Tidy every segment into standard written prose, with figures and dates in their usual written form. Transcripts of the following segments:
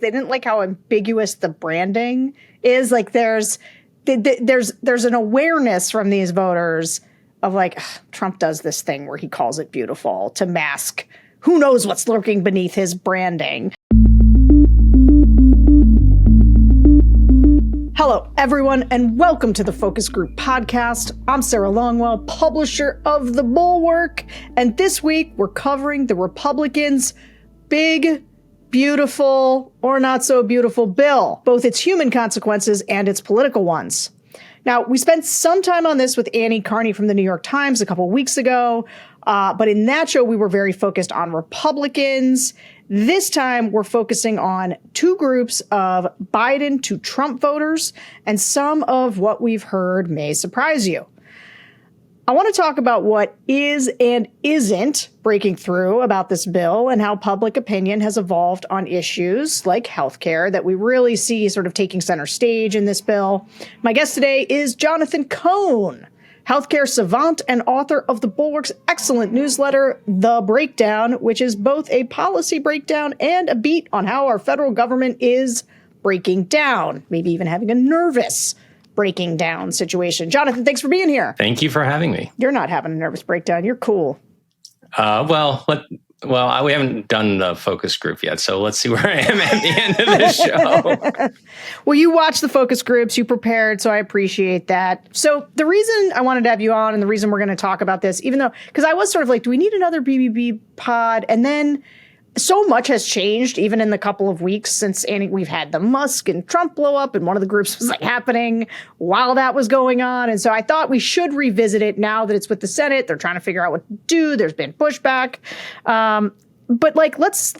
They didn't like how ambiguous the branding is. Like there's an awareness from these voters of like, Trump does this thing where he calls it beautiful to mask who knows what's lurking beneath his branding. Hello, everyone, and welcome to the Focus Group podcast. I'm Sarah Longwell, publisher of The Bulwark, and this week we're covering the Republicans' big, beautiful, or not so beautiful bill, both its human consequences and its political ones. Now, we spent some time on this with Annie Carney from the New York Times a couple weeks ago, but in that show, we were very focused on Republicans. This time, we're focusing on two groups of Biden to Trump voters, and some of what we've heard may surprise you. I want to talk about what is and isn't breaking through about this bill and how public opinion has evolved on issues like healthcare that we really see sort of taking center stage in this bill. My guest today is Jonathan Cohn, healthcare savant and author of the Bulwark's excellent newsletter, The Breakdown, which is both a policy breakdown and a beat on how our federal government is breaking down, maybe even having a nervous breaking down situation. Jonathan, thanks for being here. Thank you for having me. You're not having a nervous breakdown. You're cool. We haven't done the focus group yet, so let's see where I am at the end of this show. Well, you watch the focus groups, you prepared, so I appreciate that. So the reason I wanted to have you on and the reason we're going to talk about this, even though, because I was sort of like, do we need another BBB pod? And then so much has changed, even in the couple of weeks since we've had the Musk and Trump blow up, and one of the groups was like happening while that was going on. And so I thought we should revisit it now that it's with the Senate. They're trying to figure out what to do. There's been pushback. But like, let's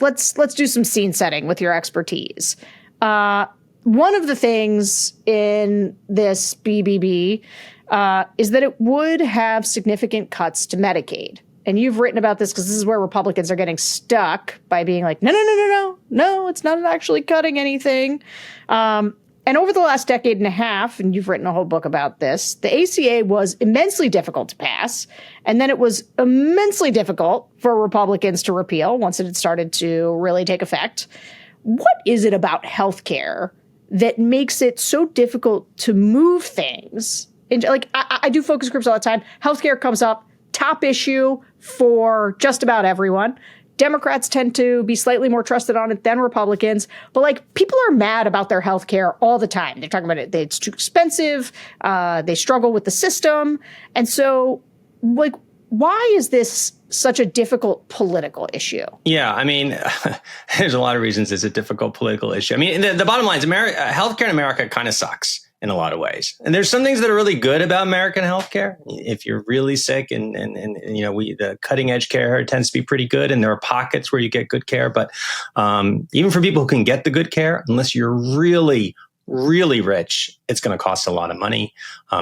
do some scene setting with your expertise. One of the things in this BBB is that it would have significant cuts to Medicaid. And you've written about this because this is where Republicans are getting stuck by being like, no, it's not actually cutting anything. And over the last decade and a half, and you've written a whole book about this, the ACA was immensely difficult to pass. And then it was immensely difficult for Republicans to repeal once it had started to really take effect. What is it about healthcare that makes it so difficult to move things? And like, I do focus groups all the time. Healthcare comes up. Top issue for just about everyone. Democrats tend to be slightly more trusted on it than Republicans. But like, people are mad about their health care all the time. They're talking about it. It's too expensive. They struggle with the system. And so like, why is this such a difficult political issue? Yeah, I mean, there's a lot of reasons it's a difficult political issue. I mean, the bottom line is healthcare in America kind of sucks in a lot of ways. And there's some things that are really good about American healthcare. If you're really sick and you know, the cutting edge care tends to be pretty good, and there are pockets where you get good care. But even for people who can get the good care, unless you're really, really rich, it's going to cost a lot of money.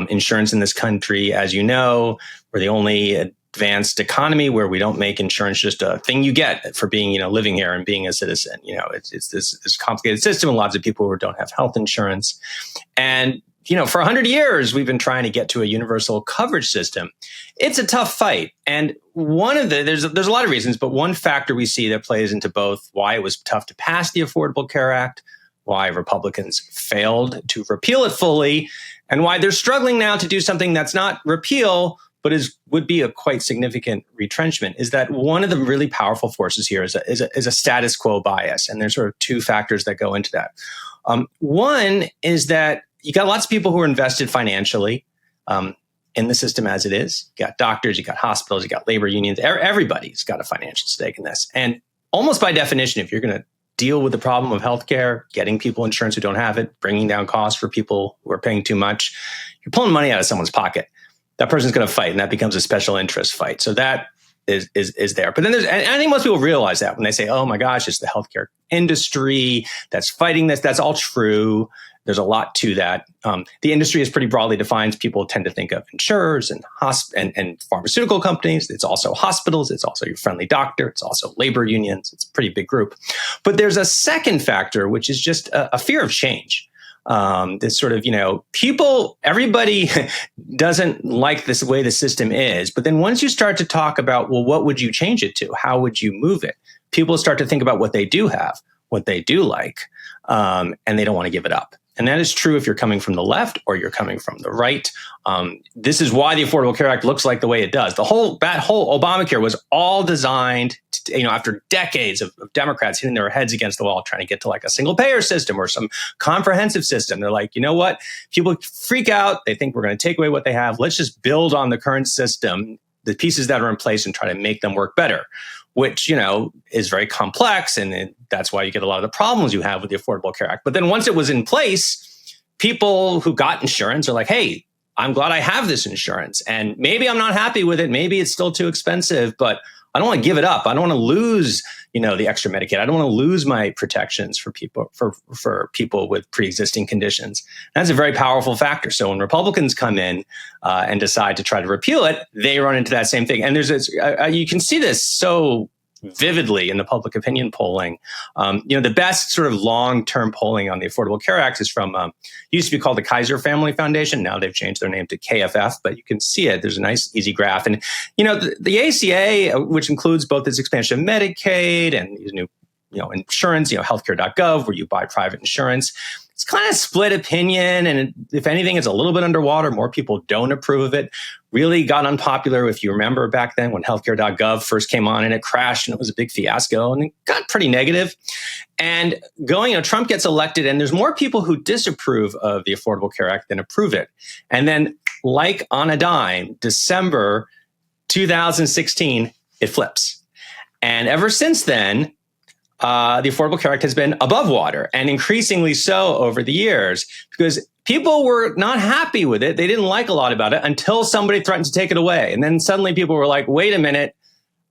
Insurance in this country, as you know, we're the only advanced economy where we don't make insurance just a thing you get for being, you know, living here and being a citizen. You know, it's this complicated system, and lots of people who don't have health insurance. And, you know, for 100 years, we've been trying to get to a universal coverage system. It's a tough fight. And there's a lot of reasons, but one factor we see that plays into both why it was tough to pass the Affordable Care Act, why Republicans failed to repeal it fully, and why they're struggling now to do something that's not repeal, but would be a quite significant retrenchment, is that one of the really powerful forces here is a status quo bias. And there's sort of two factors that go into that. One is that you got lots of people who are invested financially in the system as it is. You got doctors, you got hospitals, you got labor unions. Everybody's got a financial stake in this. And almost by definition, if you're going to deal with the problem of healthcare, getting people insurance who don't have it, bringing down costs for people who are paying too much, you're pulling money out of someone's pocket. That person's going to fight, and that becomes a special interest fight. So that is there. But then and I think most people realize that when they say, oh my gosh, it's the healthcare industry that's fighting this. That's all true. There's a lot to that. The industry is pretty broadly defined. People tend to think of insurers and pharmaceutical companies. It's also hospitals. It's also your friendly doctor. It's also labor unions. It's a pretty big group. But there's a second factor, which is just a fear of change. This sort of, you know, everybody doesn't like this way the system is. But then once you start to talk about, well, what would you change it to? How would you move it? People start to think about what they do have, what they do like. and they don't want to give it up. And that is true if you're coming from the left or you're coming from the right. This is why the Affordable Care Act looks like the way it does. That whole Obamacare was all designed to, after decades of Democrats hitting their heads against the wall, trying to get to like a single payer system or some comprehensive system. They're like, you know what? People freak out. They think we're going to take away what they have. Let's just build on the current system, the pieces that are in place, and try to make them work better, which, is very complex. And that's why you get a lot of the problems you have with the Affordable Care Act. But then once it was in place, people who got insurance are like, hey, I'm glad I have this insurance. And maybe I'm not happy with it. Maybe it's still too expensive, but I don't want to give it up. I don't want to lose, the extra Medicaid. I don't want to lose my protections for people for people with pre-existing conditions. That's a very powerful factor. So when Republicans come in and decide to try to repeal it, they run into that same thing. And you can see this so vividly in the public opinion polling. The best sort of long-term polling on the Affordable Care Act is from, used to be called the Kaiser Family Foundation. Now they've changed their name to KFF, but you can see it. There's a nice, easy graph. And, the ACA, which includes both this expansion of Medicaid and these new, insurance, healthcare.gov, where you buy private insurance, it's kind of split opinion. And if anything, it's a little bit underwater. More people don't approve of it. Really got unpopular, if you remember back then when healthcare.gov first came on and it crashed and it was a big fiasco and it got pretty negative. And Trump gets elected and there's more people who disapprove of the Affordable Care Act than approve it. And then like on a dime, December 2016, it flips. And ever since then, the Affordable Care Act has been above water, and increasingly so over the years, because people were not happy with it. They didn't like a lot about it until somebody threatened to take it away. And then suddenly people were like, wait a minute,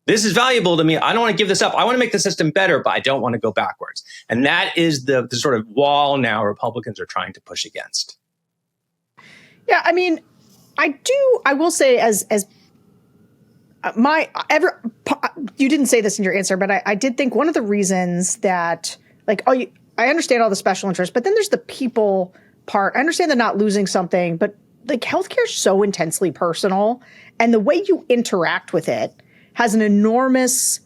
this is valuable to me. I don't want to give this up. I want to make the system better, but I don't want to go backwards. And that is the sort of wall now Republicans are trying to push against. Yeah, I mean, I will say you didn't say this in your answer, but I did think one of the reasons that, I understand all the special interests, but then there's the people part. I understand they're not losing something, but healthcare is so intensely personal, and the way you interact with it has an enormous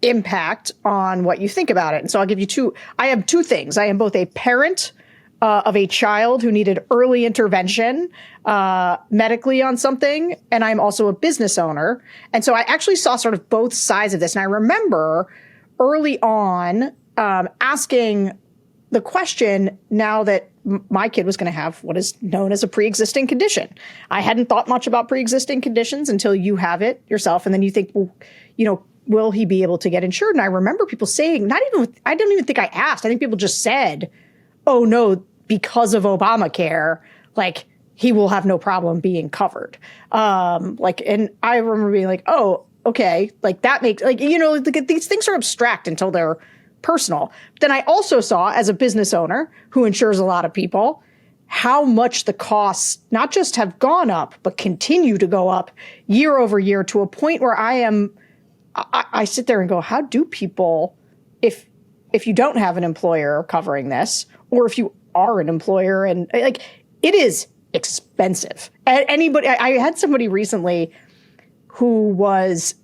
impact on what you think about it. And so I'll give you two. I have two things. I am both a parent of a child who needed early intervention medically on something, and I'm also a business owner. And so I actually saw sort of both sides of this. And I remember early on asking the question, now that my kid was going to have what is known as a pre-existing condition. I hadn't thought much about pre-existing conditions until you have it yourself. And then you think, well, will he be able to get insured? And I remember people saying, I don't even think I asked. I think people just said, oh no, because of Obamacare, he will have no problem being covered. And I remember being like, oh, okay. That makes, these things are abstract until they're personal. Then I also saw, as a business owner who insures a lot of people, how much the costs not just have gone up, but continue to go up year over year, to a point where I sit there and go, how do people, if you don't have an employer covering this, or if you are an employer, and it is expensive. I had somebody recently who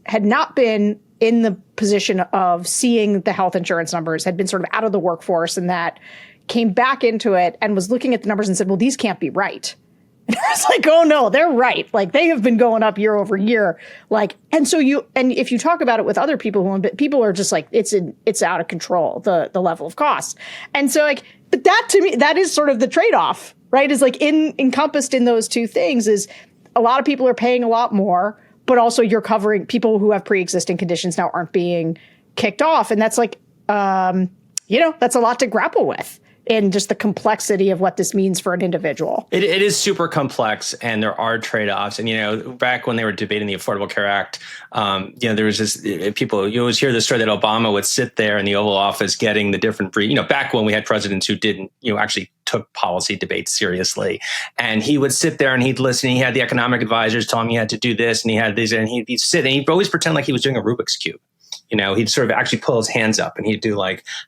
had not been in the position of seeing the health insurance numbers, had been sort of out of the workforce, and that came back into it and was looking at the numbers and said, well, these can't be right. And I was like, oh no, they're right. They have been going up year over year. And if you talk about it with other people people are just like, it's out of control, the level of cost. And so but that, to me, that is sort of the trade-off, right? Is encompassed in those two things is a lot of people are paying a lot more, but also you're covering people who have pre-existing conditions now aren't being kicked off. And that's that's a lot to grapple with, and just the complexity of what this means for an individual. It is super complex, and there are trade-offs. And, back when they were debating the Affordable Care Act, there was this, you always hear the story that Obama would sit there in the Oval Office getting the different, back when we had presidents who didn't, actually took policy debates seriously. And he would sit there and he'd listen. He had the economic advisors tell him he had to do this, and he had these, and he'd sit and he'd always pretend like he was doing a Rubik's Cube. He'd sort of actually pull his hands up and he'd do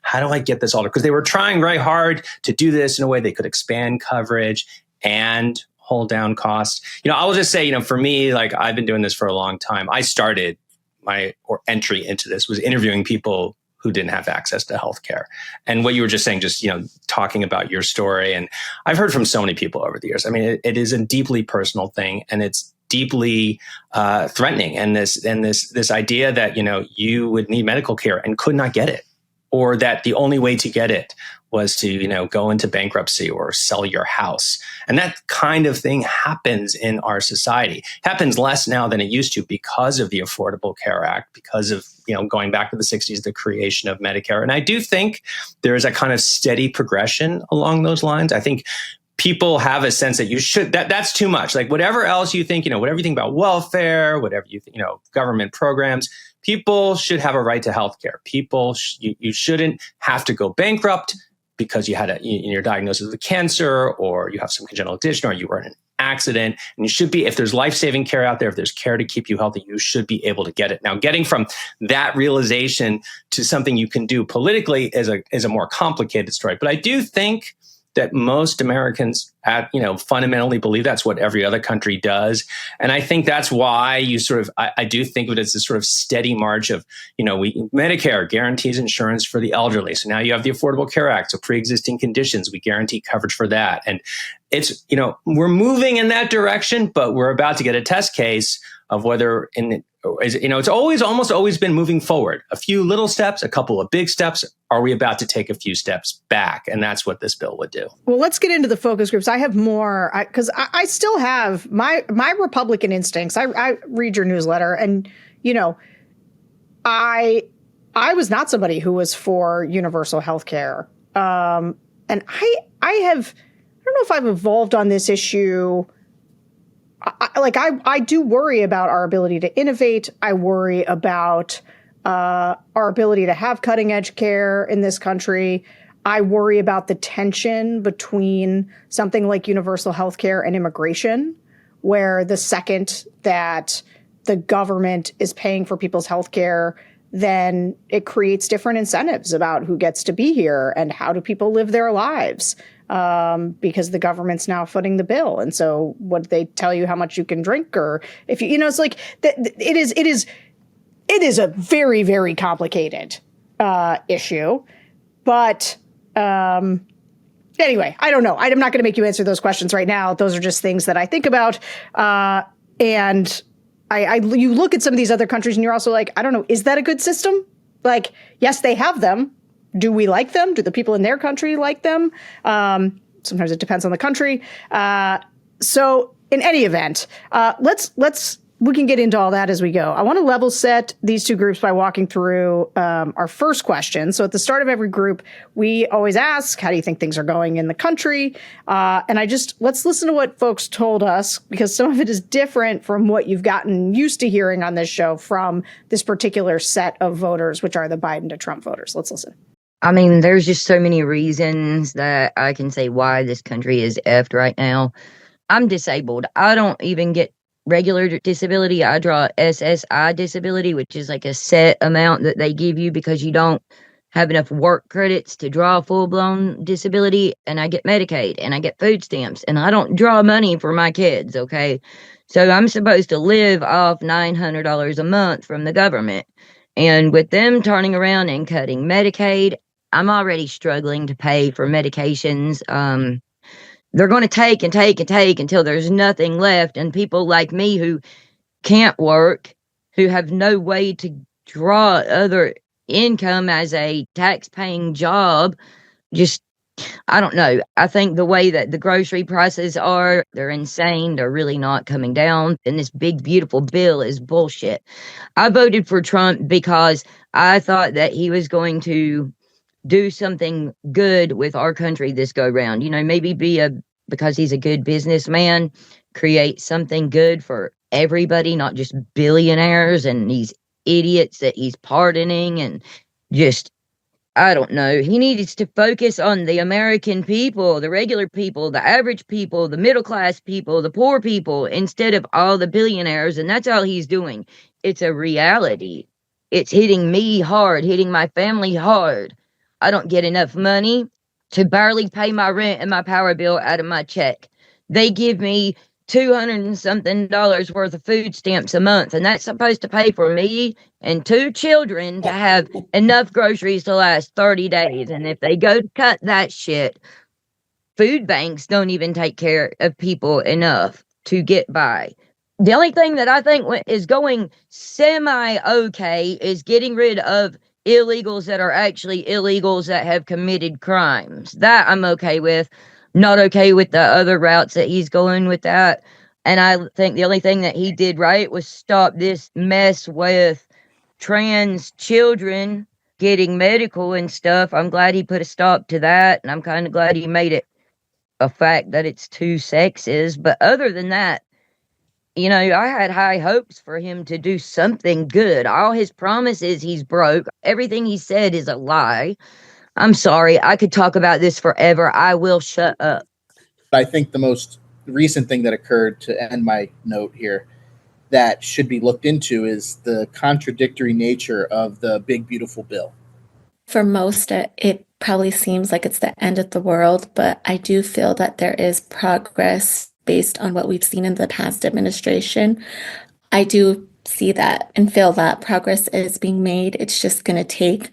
how do I get this all? Because they were trying very hard to do this in a way they could expand coverage and hold down costs. I will just say, for me, I've been doing this for a long time. I started my entry into this was interviewing people who didn't have access to healthcare. And what you were just saying, just, talking about your story. And I've heard from so many people over the years. I mean, it is a deeply personal thing, and it's deeply threatening. And this idea that, you would need medical care and could not get it, or that the only way to get it was to, go into bankruptcy or sell your house. And that kind of thing happens in our society. It happens less now than it used to because of the Affordable Care Act, because of, going back to the 60s, the creation of Medicare. And I do think there is a kind of steady progression along those lines. I think people have a sense that that's too much. Like whatever else you think, whatever you think about welfare, whatever you think, government programs, people should have a right to healthcare. You shouldn't have to go bankrupt because you had you're diagnosed with cancer, or you have some congenital condition, or you were in an accident. And you should be, if there's life-saving care out there, if there's care to keep you healthy, you should be able to get it. Now, getting from that realization to something you can do politically is a more complicated story. But I do think that most Americans, fundamentally believe that's what every other country does. And I think that's why I do think of it as this sort of steady march of, Medicare guarantees insurance for the elderly. So now you have the Affordable Care Act. So pre-existing conditions, we guarantee coverage for that. And it's, we're moving in that direction, but we're about to get a test case of whether it's almost always been moving forward. A few little steps, a couple of big steps. Are we about to take a few steps back? And that's what this bill would do. Well, let's get into the focus groups. I have more because I still have my Republican instincts. I read your newsletter, and I was not somebody who was for universal health care. And I don't know if I've evolved on this issue. I do worry about our ability to innovate. I worry about our ability to have cutting edge care in this country. I worry about the tension between something like universal health care and immigration, where the second that the government is paying for people's health care, then it creates different incentives about who gets to be here and how do people live their lives. Because the government's now footing the bill. And so what they tell you how much you can drink, or if it's like, it is a very, very complicated, issue. But, anyway, I don't know. I'm not going to make you answer those questions right now. Those are just things that I think about. And you look at some of these other countries and you're also like, I don't know, is that a good system? Like, yes, they have them. Do we like them? Do the people in their country like them? Sometimes it depends on the country. So in any event, we can get into all that as we go. I want to level set these two groups by walking through our first question. So at the start of every group, we always ask, how do you think things are going in the country? And let's listen to what folks told us, because some of it is different from what you've gotten used to hearing on this show from this particular set of voters, which are the Biden to Trump voters. Let's listen. I mean, there's just so many reasons that I can say why this country is effed right now. I'm disabled. I don't even get regular disability. I draw SSI disability, which is like a set amount that they give you because you don't have enough work credits to draw full-blown disability. And I get Medicaid and I get food stamps, and I don't draw money for my kids, okay? So I'm supposed to live off $900 a month from the government. And with them turning around and cutting Medicaid, I'm already struggling to pay for medications. They're going to take and take and take until there's nothing left. And people like me who can't work, who have no way to draw other income as a tax-paying job, I don't know. I think the way that the grocery prices are, they're insane. They're really not coming down. And this big, beautiful bill is bullshit. I voted for Trump because I thought that he was going to do something good with our country this go round. Maybe because he's a good businessman, create something good for everybody, not just billionaires and these idiots that he's pardoning and I don't know. He needs to focus on the American people, the regular people, the average people, the middle class people, the poor people, instead of all the billionaires. And that's all he's doing. It's a reality. It's hitting me hard, hitting my family hard. I don't get enough money to barely pay my rent and my power bill out of my check. They give me $200 and something worth of food stamps a month, and that's supposed to pay for me and 2 children to have enough groceries to last 30 days. And if they go to cut that shit, food banks don't even take care of people enough to get by. The only thing that I think is going semi-okay is getting rid of illegals that are actually illegals that have committed crimes. That I'm okay with. Not okay with the other routes that he's going with that. And I think the only thing that he did right was stop this mess with trans children getting medical and stuff. I'm glad he put a stop to that. And I'm kind of glad he made it a fact that it's 2 sexes. But other than that, you know, I had high hopes for him to do something good. All his promises, he's broke. Everything he said is a lie. I'm sorry. I could talk about this forever. I will shut up. I think the most recent thing that occurred, to end my note here, that should be looked into is the contradictory nature of the big, beautiful bill. For most, it probably seems like it's the end of the world, but I do feel that there is progress based on what we've seen in the past administration. I do see that and feel that progress is being made. It's just going to take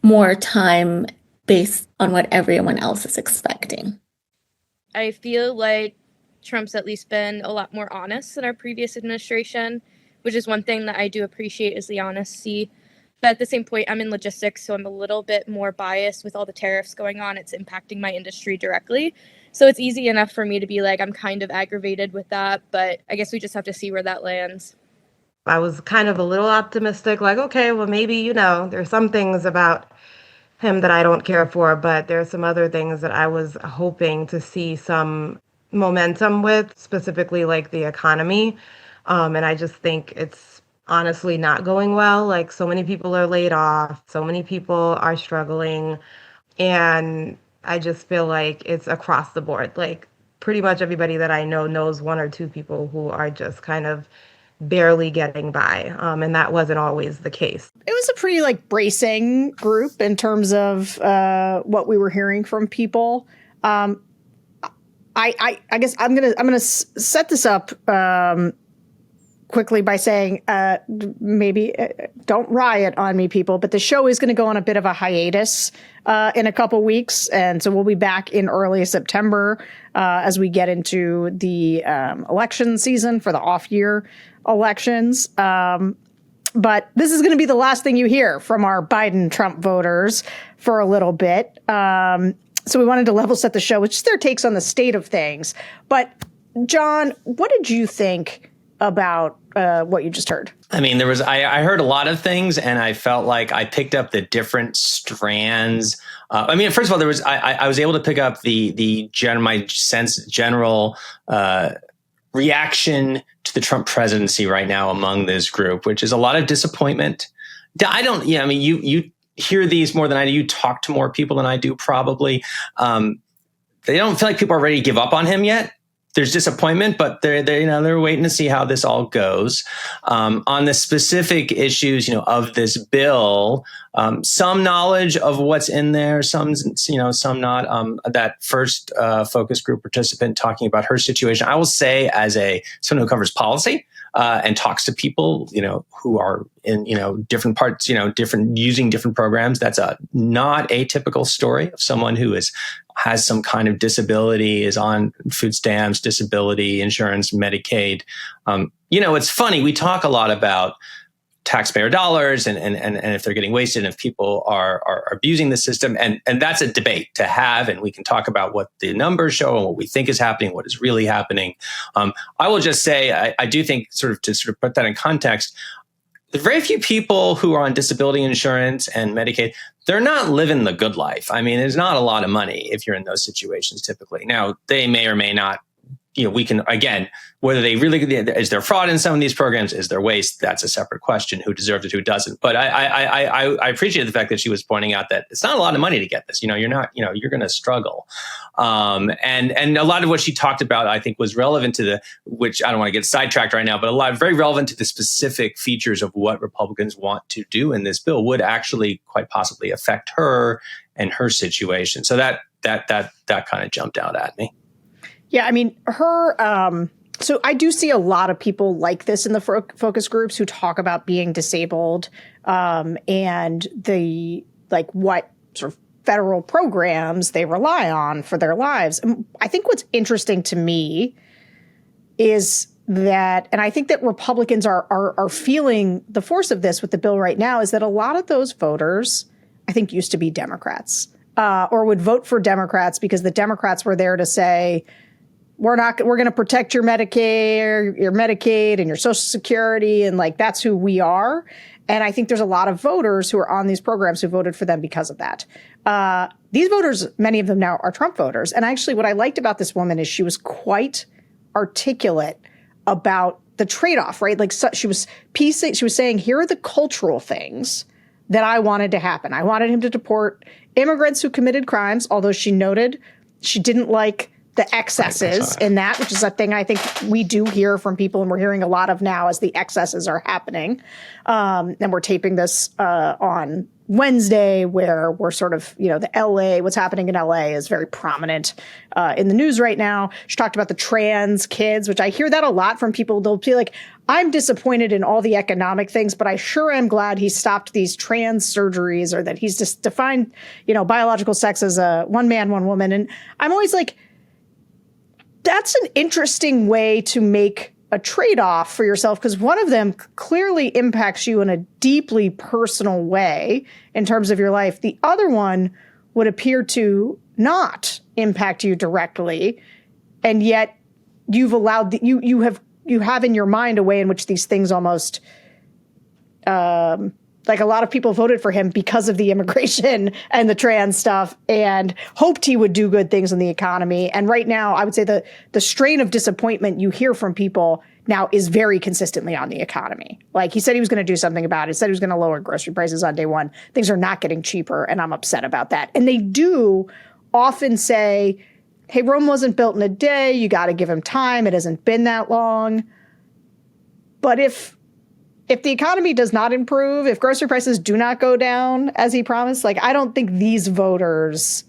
more time based on what everyone else is expecting. I feel like Trump's at least been a lot more honest than our previous administration, which is one thing that I do appreciate is the honesty. But at the same point, I'm in logistics, so I'm a little bit more biased with all the tariffs going on. It's impacting my industry directly. So it's easy enough for me to be like, I'm kind of aggravated with that, but I guess we just have to see where that lands. I was kind of a little optimistic, like, okay, well, maybe, you know, there's some things about him that I don't care for, but there's some other things that I was hoping to see some momentum with, specifically like the economy. And I just think it's honestly not going well. Like, so many people are laid off, so many people are struggling, and I just feel like it's across the board. Like, pretty much everybody that I know knows 1 or 2 people who are just kind of barely getting by. And that wasn't always the case. It was a pretty bracing group in terms of what we were hearing from people. I guess I'm gonna set this up quickly by saying maybe don't riot on me, people, but the show is going to go on a bit of a hiatus in a couple weeks, and so we'll be back in early September as we get into the election season for the off-year elections. But this is going to be the last thing you hear from our Biden-Trump voters for a little bit. So we wanted to level set the show, which is their takes on the state of things. But John, what did you think about what you just heard? I mean, I heard a lot of things, and I felt like I picked up the different strands. I mean, first of all, I was able to pick up my general reaction to the Trump presidency right now among this group, which is a lot of disappointment. You hear these more than I do. You talk to more people than I do, probably. They don't feel like people are ready to give up on him yet. There's disappointment, but they're waiting to see how this all goes. On the specific issues, of this bill, some knowledge of what's in there, some not. That first focus group participant talking about her situation, I will say, as someone who covers policy and talks to people, who are in different parts, using different programs. That's a not atypical story of someone who has some kind of disability, is on food stamps, disability insurance, Medicaid. It's funny. We talk a lot about taxpayer dollars and if they're getting wasted and if people are abusing the system. And that's a debate to have. And we can talk about what the numbers show and what we think is happening, what is really happening. I will just say, I do think to put that in context, there's very few people who are on disability insurance and Medicaid. They're not living the good life. I mean, there's not a lot of money if you're in those situations typically. Now, they may or may not, we can, again, whether they really, is there fraud in some of these programs? Is there waste? That's a separate question, who deserves it, who doesn't. But I appreciate the fact that she was pointing out that it's not a lot of money to get this. You're not, you're going to struggle. And a lot of what she talked about, I think, was relevant to which I don't want to get sidetracked right now, but very relevant to the specific features of what Republicans want to do in this bill would actually quite possibly affect her and her situation. So that kind of jumped out at me. Yeah, I mean, her So I do see a lot of people like this in the focus groups who talk about being disabled and the like what sort of federal programs they rely on for their lives. And I think what's interesting to me is that, and I think that Republicans are feeling the force of this with the bill right now, is that a lot of those voters, I think, used to be Democrats or would vote for Democrats because the Democrats were there to say, we're going to protect your Medicaid and your Social Security. And like, that's who we are. And I think there's a lot of voters who are on these programs who voted for them because of that. These voters, many of them now are Trump voters. And actually what I liked about this woman is she was quite articulate about the trade-off, right? Like she was saying, here are the cultural things that I wanted to happen. I wanted him to deport immigrants who committed crimes, although she noted she didn't like the excesses in that, which is a thing I think we do hear from people, and we're hearing a lot of now as the excesses are happening. And we're taping this on Wednesday, where we're sort of, what's happening in LA is very prominent in the news right now. She talked about the trans kids, which I hear that a lot from people. They'll be like, I'm disappointed in all the economic things, but I sure am glad he stopped these trans surgeries, or that he's just defined, biological sex as a one man, one woman. And I'm always like, that's an interesting way to make a trade-off for yourself, because one of them clearly impacts you in a deeply personal way in terms of your life. The other one would appear to not impact you directly, and yet you've allowed you have in your mind a way in which these things almost like a lot of people voted for him because of the immigration and the trans stuff and hoped he would do good things in the economy. And right now, I would say the strain of disappointment you hear from people now is very consistently on the economy. Like, he said he was going to do something about it. He said he was going to lower grocery prices on day one. Things are not getting cheaper, and I'm upset about that. And they do often say, hey, Rome wasn't built in a day. You got to give him time. It hasn't been that long. But if the economy does not improve, if grocery prices do not go down as he promised, like, I don't think these voters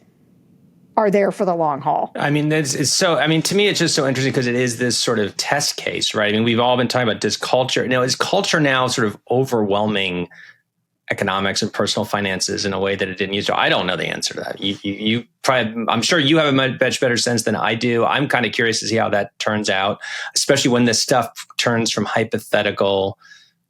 are there for the long haul. I mean, to me, it's just so interesting because it is this sort of test case, right? I mean, we've all been talking about this culture. Is culture now sort of overwhelming economics and personal finances in a way that it didn't used to? I don't know the answer to that. You probably, I'm sure you have a much better sense than I do. I'm kind of curious to see how that turns out, especially when this stuff turns from hypothetical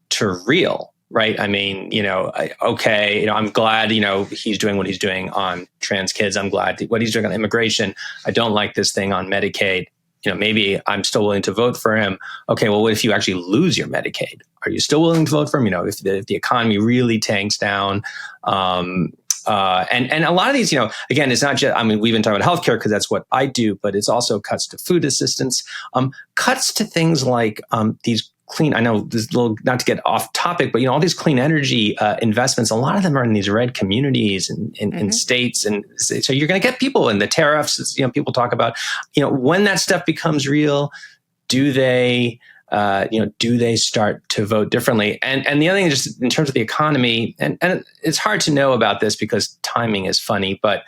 to real, right? I mean, I'm glad, he's doing what he's doing on trans kids. I'm glad what he's doing on immigration. I don't like this thing on Medicaid. Maybe I'm still willing to vote for him. Okay, well, what if you actually lose your Medicaid? Are you still willing to vote for him? If the economy really tanks down, and a lot of these, again, it's not just, we've been talking about healthcare because that's what I do, but it's also cuts to food assistance, cuts to things like these clean, I know this little, not to get off topic, but all these clean energy investments, a lot of them are in these red communities and in states. And so you're going to get people in the tariffs, people talk about, when that stuff becomes real, do they start to vote differently? And the other thing, just in terms of the economy, and it's hard to know about this because timing is funny, but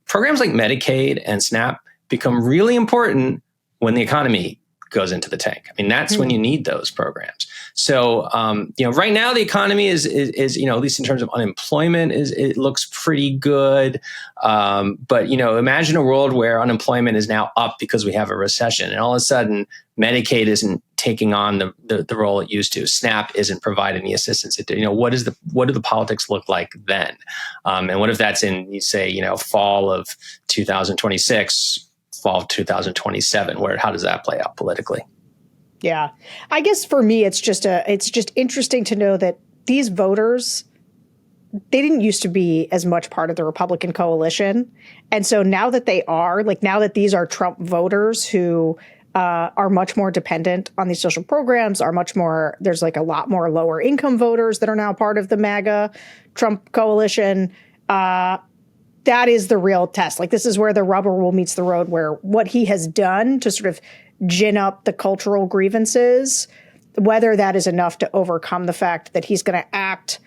programs like Medicaid and SNAP become really important when the economy goes into the tank. I mean, that's when you need those programs. So, right now the economy is, at least in terms of unemployment, it looks pretty good. But, imagine a world where unemployment is now up because we have a recession, and all of a sudden Medicaid isn't taking on the role it used to. SNAP isn't providing the assistance it did. What do the politics look like then? And what if that's in, you say, fall of 2026, fall of 2027, how does that play out politically? Yeah. I guess for me, it's just interesting to know that these voters, they didn't used to be as much part of the Republican coalition. And so now that they are, now that these are Trump voters who are much more dependent on these social programs, there's a lot more lower income voters that are now part of the MAGA Trump coalition. That is the real test. This is where the rubber meets the road, where what he has done to sort of gin up the cultural grievances, whether that is enough to overcome the fact that he's going to act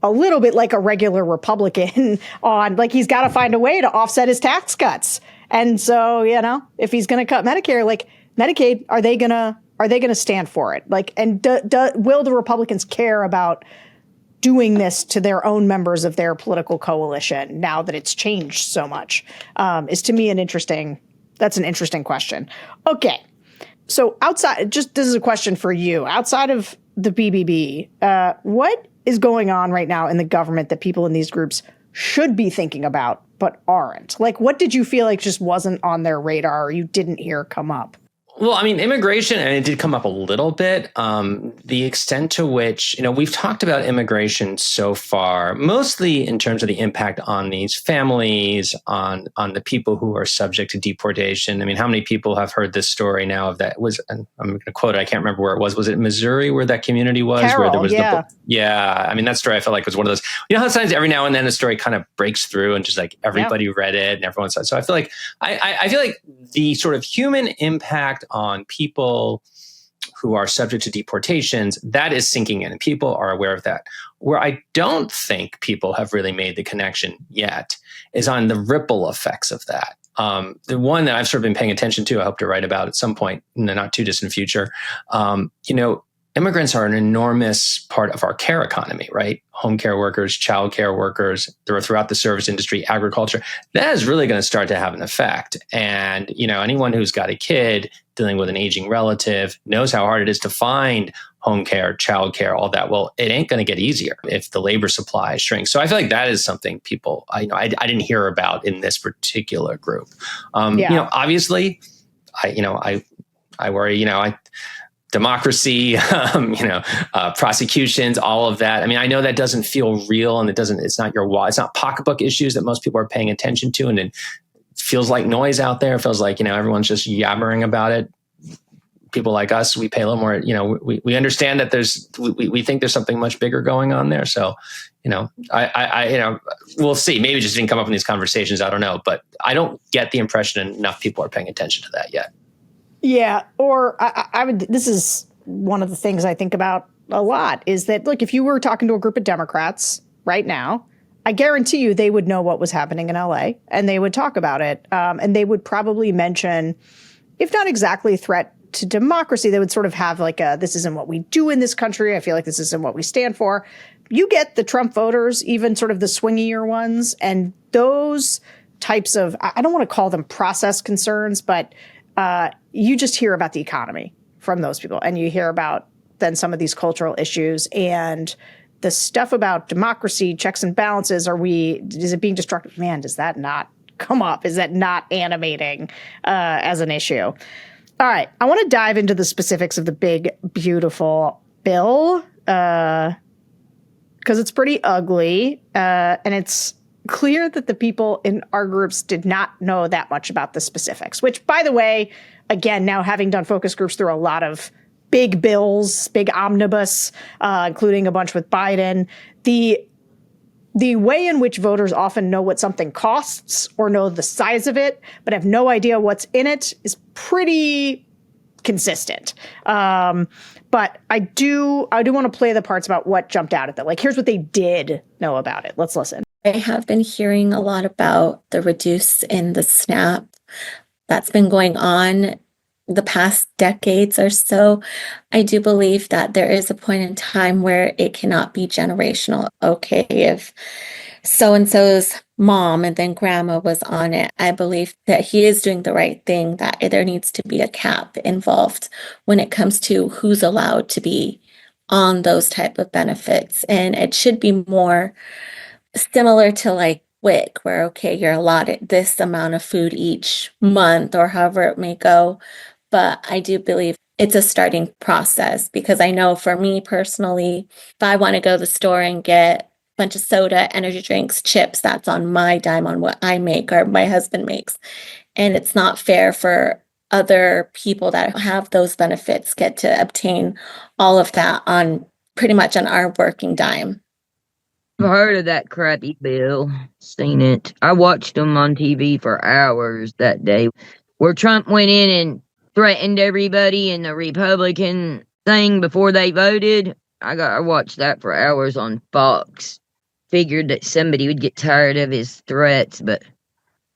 a little bit like a regular Republican on, he's got to find a way to offset his tax cuts. And so, if he's going to cut Medicare, Medicaid, are they gonna stand for it? Like, and will the Republicans care about doing this to their own members of their political coalition now that it's changed so much? Is to me that's an interesting question. Okay. So this is a question for you. Outside of the BBB, what is going on right now in the government that people in these groups should be thinking about but aren't? Like, what did you feel like just wasn't on their radar or you didn't hear come up? Well, I mean, immigration, and it did come up a little bit. The extent to which, we've talked about immigration so far, mostly in terms of the impact on these families, on the people who are subject to deportation. I mean, how many people have heard this story now of that? I'm going to quote it. I can't remember where it was. Was it Missouri where that community was? Carroll, where there was yeah. I mean, that story I felt like was one of those, how sometimes every now and then a story kind of breaks through and just like everybody read it and everyone said. So I feel like, I feel like the sort of human impact on people who are subject to deportations, that is sinking in and people are aware of that. Where I don't think people have really made the connection yet is on the ripple effects of that. The one that I've sort of been paying attention to, I hope to write about at some point in the not too distant future. Immigrants are an enormous part of our care economy, right? Home care workers, child care workers, they're throughout the service industry, agriculture. That is really going to start to have an effect. And, anyone who's got a kid dealing with an aging relative knows how hard it is to find home care, child care, all that. Well, it ain't going to get easier if the labor supply shrinks. So I feel like that is something people, I didn't hear about in this particular group. Obviously, I worry, democracy, prosecutions, all of that. I mean, I know that doesn't feel real and it's not pocketbook issues that most people are paying attention to. And it feels like noise out there. It feels like, everyone's just yabbering about it. People like us, we pay a little more, we understand that we think there's something much bigger going on there. So, we'll see. Maybe it just didn't come up in these conversations. I don't know, but I don't get the impression enough people are paying attention to that yet. Yeah. Or I would, this is one of the things I think about a lot is that, look, if you were talking to a group of Democrats right now, I guarantee you they would know what was happening in LA and they would talk about it. And they would probably mention, if not exactly threat to democracy, they would sort of have like this isn't what we do in this country. I feel like this isn't what we stand for. You get the Trump voters, even sort of the swingier ones, and those types of, I don't want to call them process concerns, but you just hear about the economy from those people, and you hear about then some of these cultural issues and the stuff about democracy, checks and balances. Is it being destructive? Man, does that not come up? Is that not animating as an issue? All right, I want to dive into the specifics of the big, beautiful bill because it's pretty ugly and it's clear that the people in our groups did not know that much about the specifics, which, by the way, again, now having done focus groups through a lot of big bills, big omnibus, including a bunch with Biden, the way in which voters often know what something costs or know the size of it, but have no idea what's in it is pretty consistent. But I do want to play the parts about what jumped out at them. Like, here's what they did know about it. Let's listen. I have been hearing a lot about the reduce in the SNAP that's been going on the past decades or so. I do believe that there is a point in time where it cannot be generational. Okay, if so-and-so's mom and then grandma was on it, I believe that he is doing the right thing, that there needs to be a cap involved when it comes to who's allowed to be on those type of benefits. And it should be more similar to like WIC, where, okay, you're allotted this amount of food each month or however it may go. But I do believe it's a starting process, because I know for me personally, if I want to go to the store and get a bunch of soda, energy drinks, chips, that's on my dime, on what I make or my husband makes. And it's not fair for other people that have those benefits get to obtain all of that on pretty much on our working dime. I've heard of that crappy bill, seen it. I watched them on TV for hours that day, where Trump went in and threatened everybody in the Republican thing before they voted. I watched that for hours on Fox. Figured that somebody would get tired of his threats, but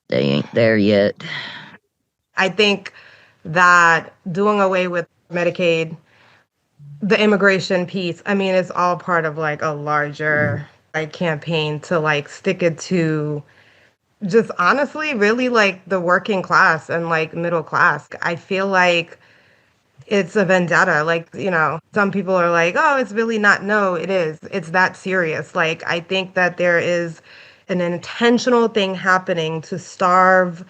they ain't there yet. I think that doing away with Medicaid, the immigration piece, I mean, it's all part of like a larger like campaign to like stick it to just honestly really like the working class and like middle class. I feel like it's a vendetta. Like, some people are like, oh, it's really not. No, it is. It's that serious. Like, I think that there is an intentional thing happening to starve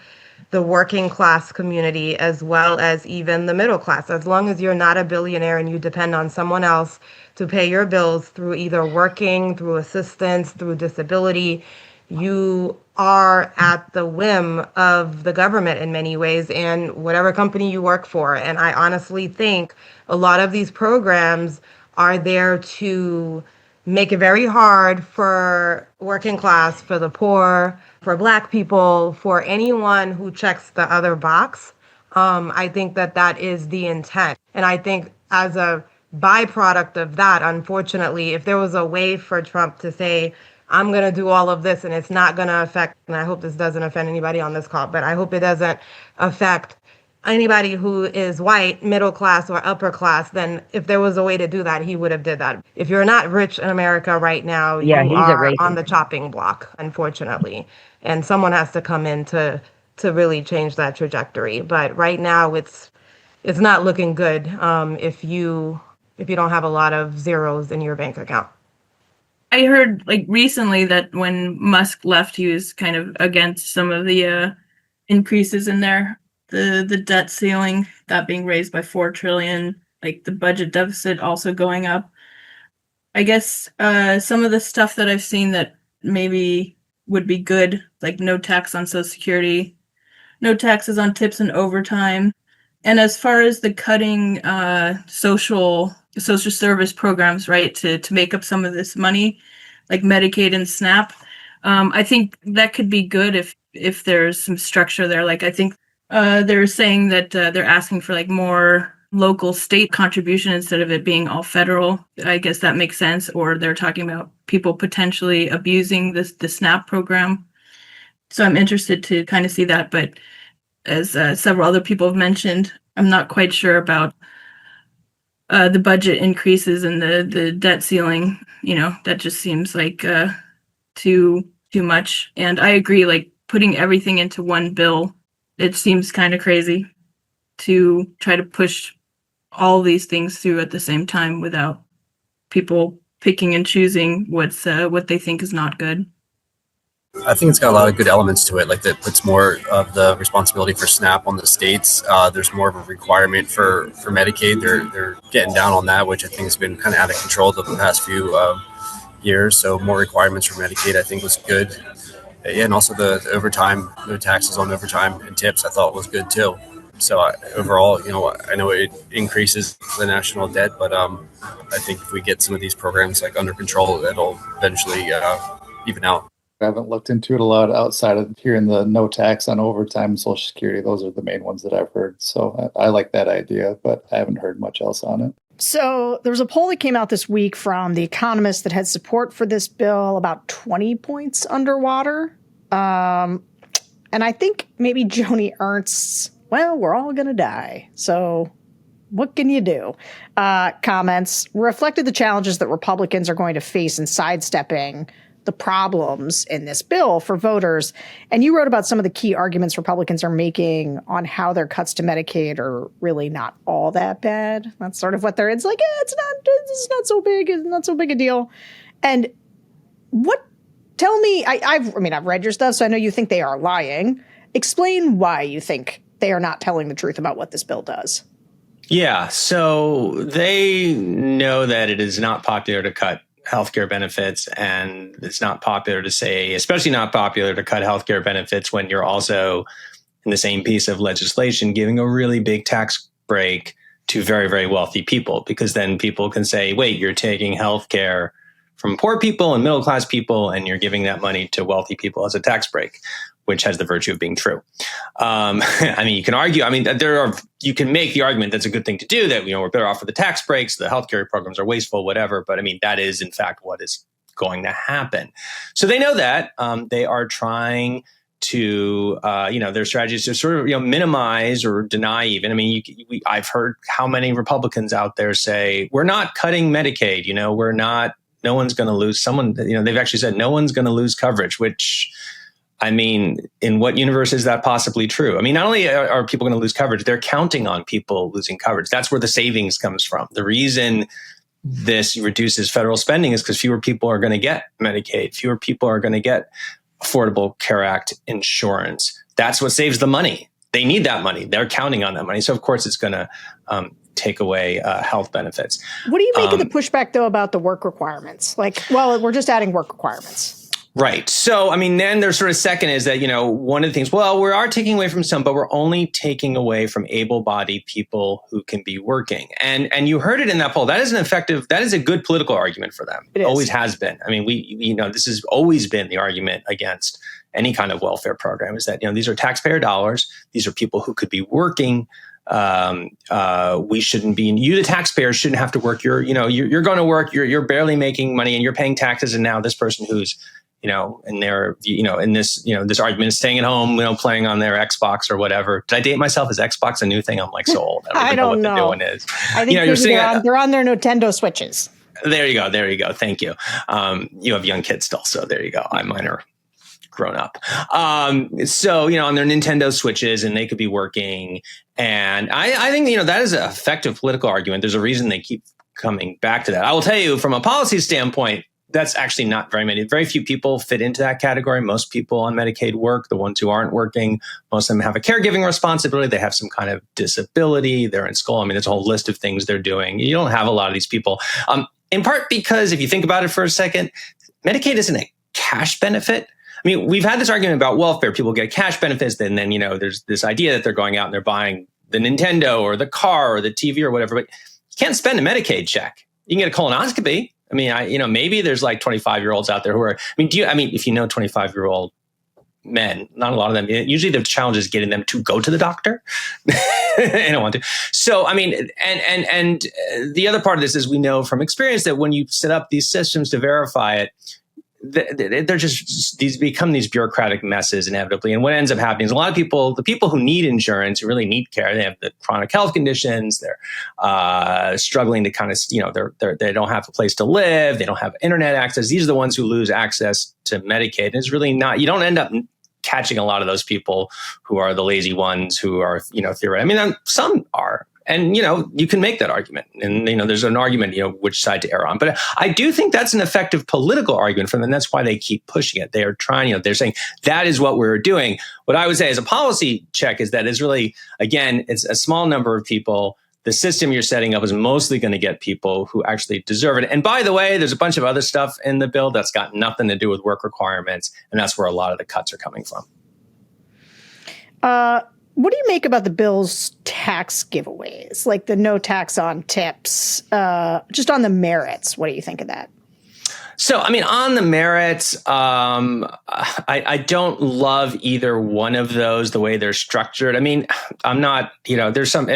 the working class community as well as even the middle class. As long as you're not a billionaire and you depend on someone else to pay your bills through either working, through assistance, through disability, you are at the whim of the government in many ways and whatever company you work for. And I honestly think a lot of these programs are there to make it very hard for working class, for the poor, for Black people, for anyone who checks the other box. I think that that is the intent. And I think as a byproduct of that, unfortunately, if there was a way for Trump to say, I'm going to do all of this and it's not going to affect, and I hope this doesn't offend anybody on this call, but I hope it doesn't affect anybody who is white, middle class, or upper class, then if there was a way to do that, he would have did that. If you're not rich in America right now, Yeah, you he's a are on racist. the chopping block, unfortunately. And someone has to come in to really change that trajectory. But right now it's not looking good if you don't have a lot of zeros in your bank account. I heard like recently that when Musk left, he was kind of against some of the increases in there. The debt ceiling, that being raised by 4 trillion, like the budget deficit also going up. I guess some of the stuff that I've seen that maybe would be good, like no tax on Social Security, no taxes on tips and overtime. And as far as the cutting social service programs, right, to make up some of this money, like Medicaid and SNAP, I think that could be good if there's some structure there. Like I think they're saying that they're asking for like more local state contribution instead of it being all federal. I guess that makes sense. Or they're talking about people potentially abusing the SNAP program. So I'm interested to kind of see that. But as several other people have mentioned, I'm not quite sure about the budget increases and the debt ceiling. That just seems like too much. And I agree, like putting everything into one bill, it seems kind of crazy to try to push all these things through at the same time without people picking and choosing what they think is not good. I think it's got a lot of good elements to it, like that puts more of the responsibility for SNAP on the states. There's more of a requirement for Medicaid. They're getting down on that, which I think has been kind of out of control the past few years. So more requirements for Medicaid, I think, was good. And also the overtime, no taxes on overtime and tips, I thought was good too. So overall, I know it increases the national debt, but I think if we get some of these programs like under control, it'll eventually even out. I haven't looked into it a lot outside of hearing the no tax on overtime and Social Security. Those are the main ones that I've heard. So I like that idea, but I haven't heard much else on it. So there was a poll that came out this week from The Economist that had support for this bill about 20 points underwater. And I think maybe Joni Ernst's, well, we're all going to die. So what can you do? Comments reflected the challenges that Republicans are going to face in sidestepping the problems in this bill for voters. And you wrote about some of the key arguments Republicans are making on how their cuts to Medicaid are really not all that bad. That's sort of what they're, it's like, it's not so big, it's not so big a deal. And tell me, I've read your stuff, so I know you think they are lying. Explain why you think they are not telling the truth about what this bill does. Yeah, so they know that it is not popular to cut healthcare benefits, and it's not popular to say, especially not popular to cut healthcare benefits when you're also in the same piece of legislation giving a really big tax break to very, very wealthy people, because then people can say, wait, you're taking healthcare from poor people and middle class people, and you're giving that money to wealthy people as a tax break, which has the virtue of being true. You can argue, you can make the argument that's a good thing to do, that, we're better off with the tax breaks, the healthcare programs are wasteful, whatever. But that is in fact what is going to happen. So they know that. They are trying to, their strategies to sort of, minimize or deny even. I mean, I've heard how many Republicans out there say, we're not cutting Medicaid, no one's going to lose they've actually said no one's going to lose coverage, which, I mean, in what universe is that possibly true? I mean, not only are people going to lose coverage, they're counting on people losing coverage. That's where the savings comes from. The reason this reduces federal spending is because fewer people are going to get Medicaid. Fewer people are going to get Affordable Care Act insurance. That's what saves the money. They need that money. They're counting on that money. So, of course, it's going to take away health benefits. What do you make of the pushback, though, about the work requirements? We're just adding work requirements. Right. So, I mean, then there's sort of second is that, one of the things, we are taking away from some, but we're only taking away from able-bodied people who can be working. And you heard it in that poll. That is a good political argument for them. It always has been. I mean, this has always been the argument against any kind of welfare program is that, these are taxpayer dollars. These are people who could be working. We shouldn't be, you, the taxpayer, shouldn't have to work. You're going to work, you're barely making money and you're paying taxes. And now this person who's, and they're, in this, this argument is staying at home, playing on their Xbox or whatever. Did I date myself? Is Xbox a new thing? I'm like so old. I don't know what the new one is. I think they're on their Nintendo Switches. There you go. Thank you. You have young kids still, so there you go. Mine are grown up. So, on their Nintendo Switches and they could be working. And I think, that is an effective political argument. There's a reason they keep coming back to that. I will tell you from a policy standpoint, that's actually not very few people fit into that category. Most people on Medicaid work. The ones who aren't working, most of them have a caregiving responsibility. They have some kind of disability. They're in school. I mean, there's a whole list of things they're doing. You don't have a lot of these people. In part because if you think about it for a second, Medicaid isn't a cash benefit. I mean, we've had this argument about welfare. People get cash benefits. And then, there's this idea that they're going out and they're buying the Nintendo or the car or the TV or whatever, but you can't spend a Medicaid check. You can get a colonoscopy. I mean, maybe there's like 25-year-olds out there who are, if you know 25-year-old men, not a lot of them, usually the challenge is getting them to go to the doctor. They don't want to. So, I mean, and the other part of this is we know from experience that when you set up these systems to verify it, they're just these become these bureaucratic messes inevitably. And what ends up happening is a lot of people, the people who need insurance, who really need care, they have the chronic health conditions, they're struggling to kind of, they don't have a place to live, they don't have internet access. These are the ones who lose access to Medicaid. And it's really not, you don't end up catching a lot of those people who are the lazy ones who are, theoretically. I mean, some are. And, you can make that argument. And, there's an argument, which side to err on. But I do think that's an effective political argument for them. And that's why they keep pushing it. They are trying, they're saying that is what we're doing. What I would say as a policy check is that is really, again, it's a small number of people. The system you're setting up is mostly going to get people who actually deserve it. And by the way, there's a bunch of other stuff in the bill that's got nothing to do with work requirements. And that's where a lot of the cuts are coming from. What do you make about the bill's tax giveaways, like the no tax on tips, just on the merits? What do you think of that? So, I mean, on the merits, I don't love either one of those, the way they're structured. I mean, I'm not, there's some,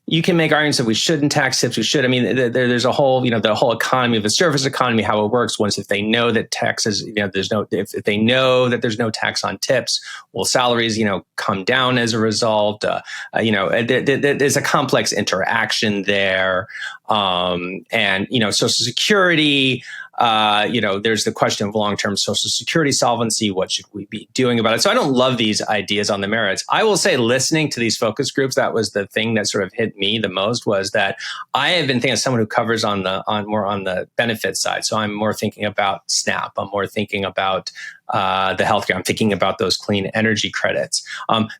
you can make arguments that we shouldn't tax tips. We should. I mean, there's a whole, the whole economy of the service economy, how it works. Once if they know that taxes, if they know that there's no tax on tips, will salaries, come down as a result? There's a complex interaction there. And Social Security. There's the question of long-term Social Security solvency. What should we be doing about it? So I don't love these ideas on the merits. I will say, listening to these focus groups, that was the thing that sort of hit me the most, was that I have been thinking as someone who covers more on the benefit side. So I'm more thinking about SNAP. I'm more thinking about the healthcare. I'm thinking about those clean energy credits.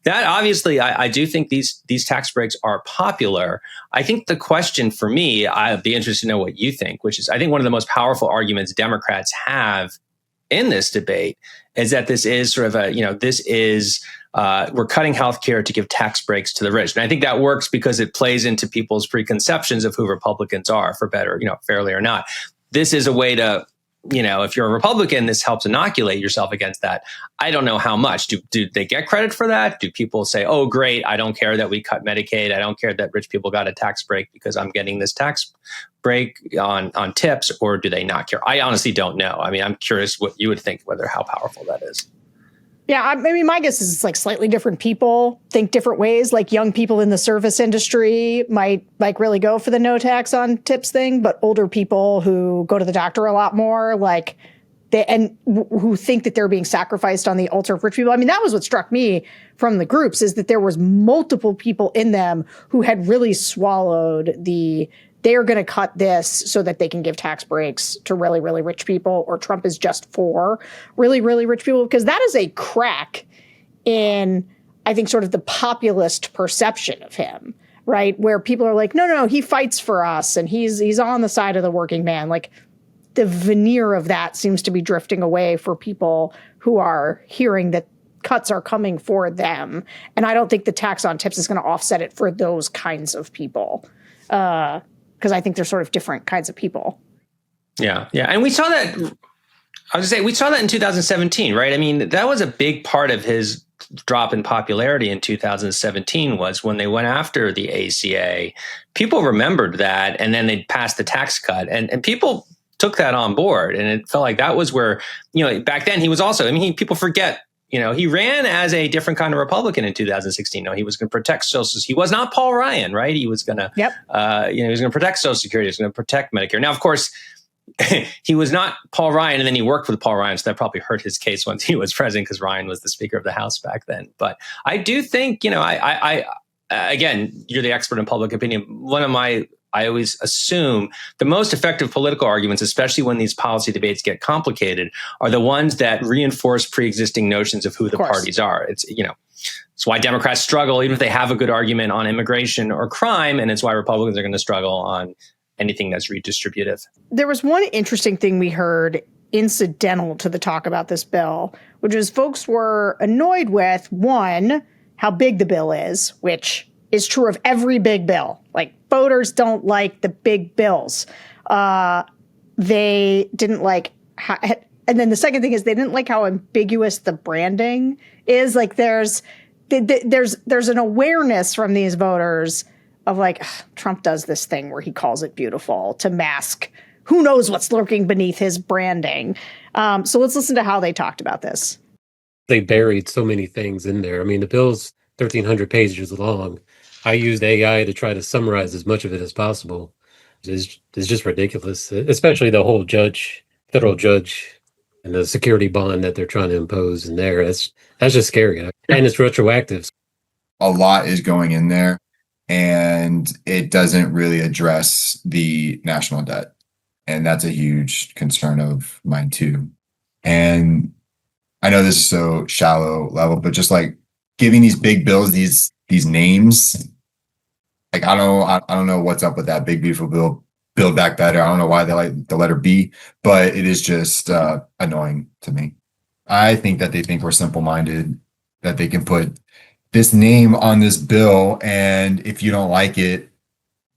That obviously, I do think these tax breaks are popular. I think the question for me, I'd be interested to know what you think, which is, I think one of the most powerful arguments Democrats have in this debate is that this is sort of we're cutting healthcare to give tax breaks to the rich. And I think that works because it plays into people's preconceptions of who Republicans are, for better, fairly or not. This is a way to, if you're a Republican, this helps inoculate yourself against that. I don't know how much. Do they get credit for that? Do people say, oh, great, I don't care that we cut Medicaid. I don't care that rich people got a tax break because I'm getting this tax break on tips, or do they not care? I honestly don't know. I mean, I'm curious what you would think, how powerful that is. Yeah, I mean, my guess is it's like slightly different people think different ways. Like young people in the service industry might like really go for the no tax on tips thing, but older people who go to the doctor a lot more, like who think that they're being sacrificed on the altar of rich people. I mean, that was what struck me from the groups, is that there was multiple people in them who had really swallowed they are going to cut this so that they can give tax breaks to really, really rich people, or Trump is just for really, really rich people, because that is a crack in, I think, sort of the populist perception of him, right? Where people are like, no, he fights for us and he's on the side of the working man. Like, the veneer of that seems to be drifting away for people who are hearing that cuts are coming for them. And I don't think the tax on tips is going to offset it for those kinds of people. Because I think they're sort of different kinds of people. Yeah. And we saw that, we saw that in 2017, right? I mean, that was a big part of his drop in popularity in 2017 was when they went after the ACA. People remembered that, and then they passed the tax cut, and people took that on board. And it felt like that was where, back then he was also, people forget, he ran as a different kind of Republican in 2016. No, he was going to protect Social. He was not Paul Ryan, right? He was going to, he was going to protect Social Security. He was going to protect Medicare. Now, of course, he was not Paul Ryan, and then he worked with Paul Ryan, so that probably hurt his case once he was president, because Ryan was the Speaker of the House back then. But I do think, again, you're the expert in public opinion. I always assume the most effective political arguments, especially when these policy debates get complicated, are the ones that reinforce pre-existing notions of who the parties are. It's why Democrats struggle, even if they have a good argument on immigration or crime, and it's why Republicans are going to struggle on anything that's redistributive. There was one interesting thing we heard incidental to the talk about this bill, which is folks were annoyed with, one, how big the bill is, which is true of every big bill. Like, voters don't like the big bills. They didn't like and then the second thing is they didn't like how ambiguous the branding is. Like, there's an awareness from these voters of like, Trump does this thing where he calls it beautiful to mask who knows what's lurking beneath his branding. So let's listen to how they talked about this. They buried so many things in there. I mean, the bill's 1,300 pages long. I used AI to try to summarize as much of it as possible. It's just ridiculous, especially the whole federal judge, and the security bond that they're trying to impose in there. That's just scary. And it's retroactive. A lot is going in there, and it doesn't really address the national debt. And that's a huge concern of mine too. And I know this is so shallow level, but just like giving these big bills these names, like I don't know what's up with that big beautiful bill, Build Back Better. I don't know why they like the letter B, but it is just annoying to me. I think that they think we're simple-minded, that they can put this name on this bill, and if you don't like it,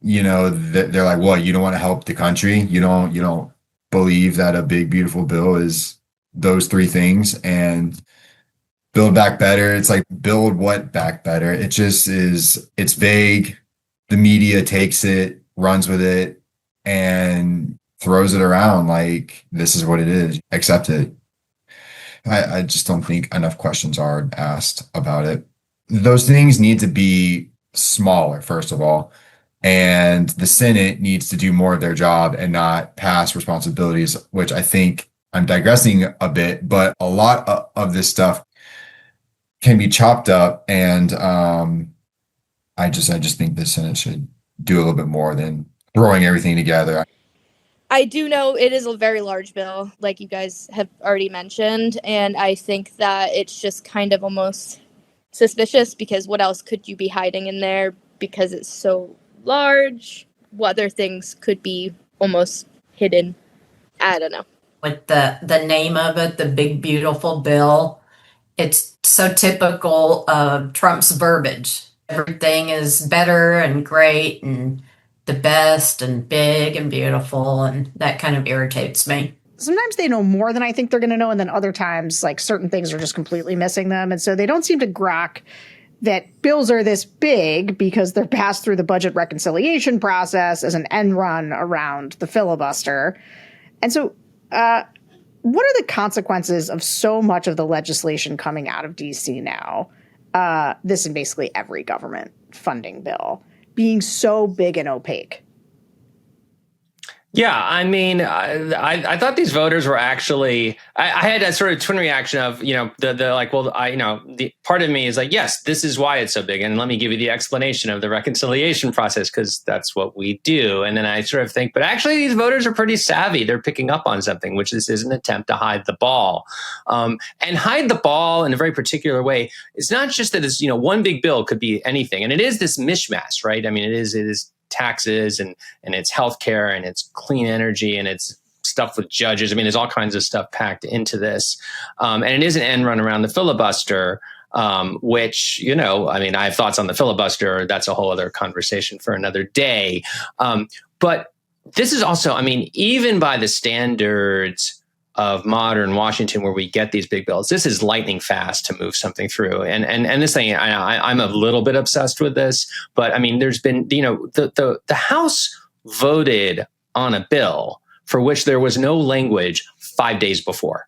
they're like, what, you don't want to help the country? You don't believe that a big beautiful bill is those three things? And Build Back Better, it's like, build what back better? It just is, it's vague. The media takes it, runs with it, and throws it around like this is what it is. Accept it. I just don't think enough questions are asked about it. Those things need to be smaller, first of all, and the Senate needs to do more of their job and not pass responsibilities, which I think I'm digressing a bit, but a lot of this stuff can be chopped up, and I just think the Senate should do a little bit more than throwing everything together. I do know it is a very large bill, like you guys have already mentioned, and I think that it's just kind of almost suspicious, because what else could you be hiding in there? Because it's so large, what other things could be almost hidden? I don't know. With the name of it, the big beautiful bill, it's so typical of Trump's verbiage. Everything is better and great and the best and big and beautiful, and that kind of irritates me. Sometimes they know more than I think they're going to know, and then other times, like, certain things are just completely missing them. And so they don't seem to grok that bills are this big because they're passed through the budget reconciliation process as an end run around the filibuster. And so what are the consequences of so much of the legislation coming out of DC now? This and basically every government funding bill being so big and opaque. Yeah, I mean, I thought these voters were actually. I had that sort of twin reaction of, the like, well, the part of me is like, yes, this is why it's so big, and let me give you the explanation of the reconciliation process because that's what we do. And then I sort of think, but actually, these voters are pretty savvy. They're picking up on something, which this is an attempt to hide the ball, and hide the ball in a very particular way. It's not just that it's one big bill could be anything, and it is this mishmash, right? I mean, it is taxes and it's healthcare and it's clean energy and it's stuff with judges. I mean, there's all kinds of stuff packed into this. And it is an end run around the filibuster, which, I mean, I have thoughts on the filibuster. That's a whole other conversation for another day. But this is also, I mean, even by the standards of modern Washington, where we get these big bills, this is lightning fast to move something through. And this thing, I'm a little bit obsessed with this, but I mean, there's been, the House voted on a bill for which there was no language 5 days before.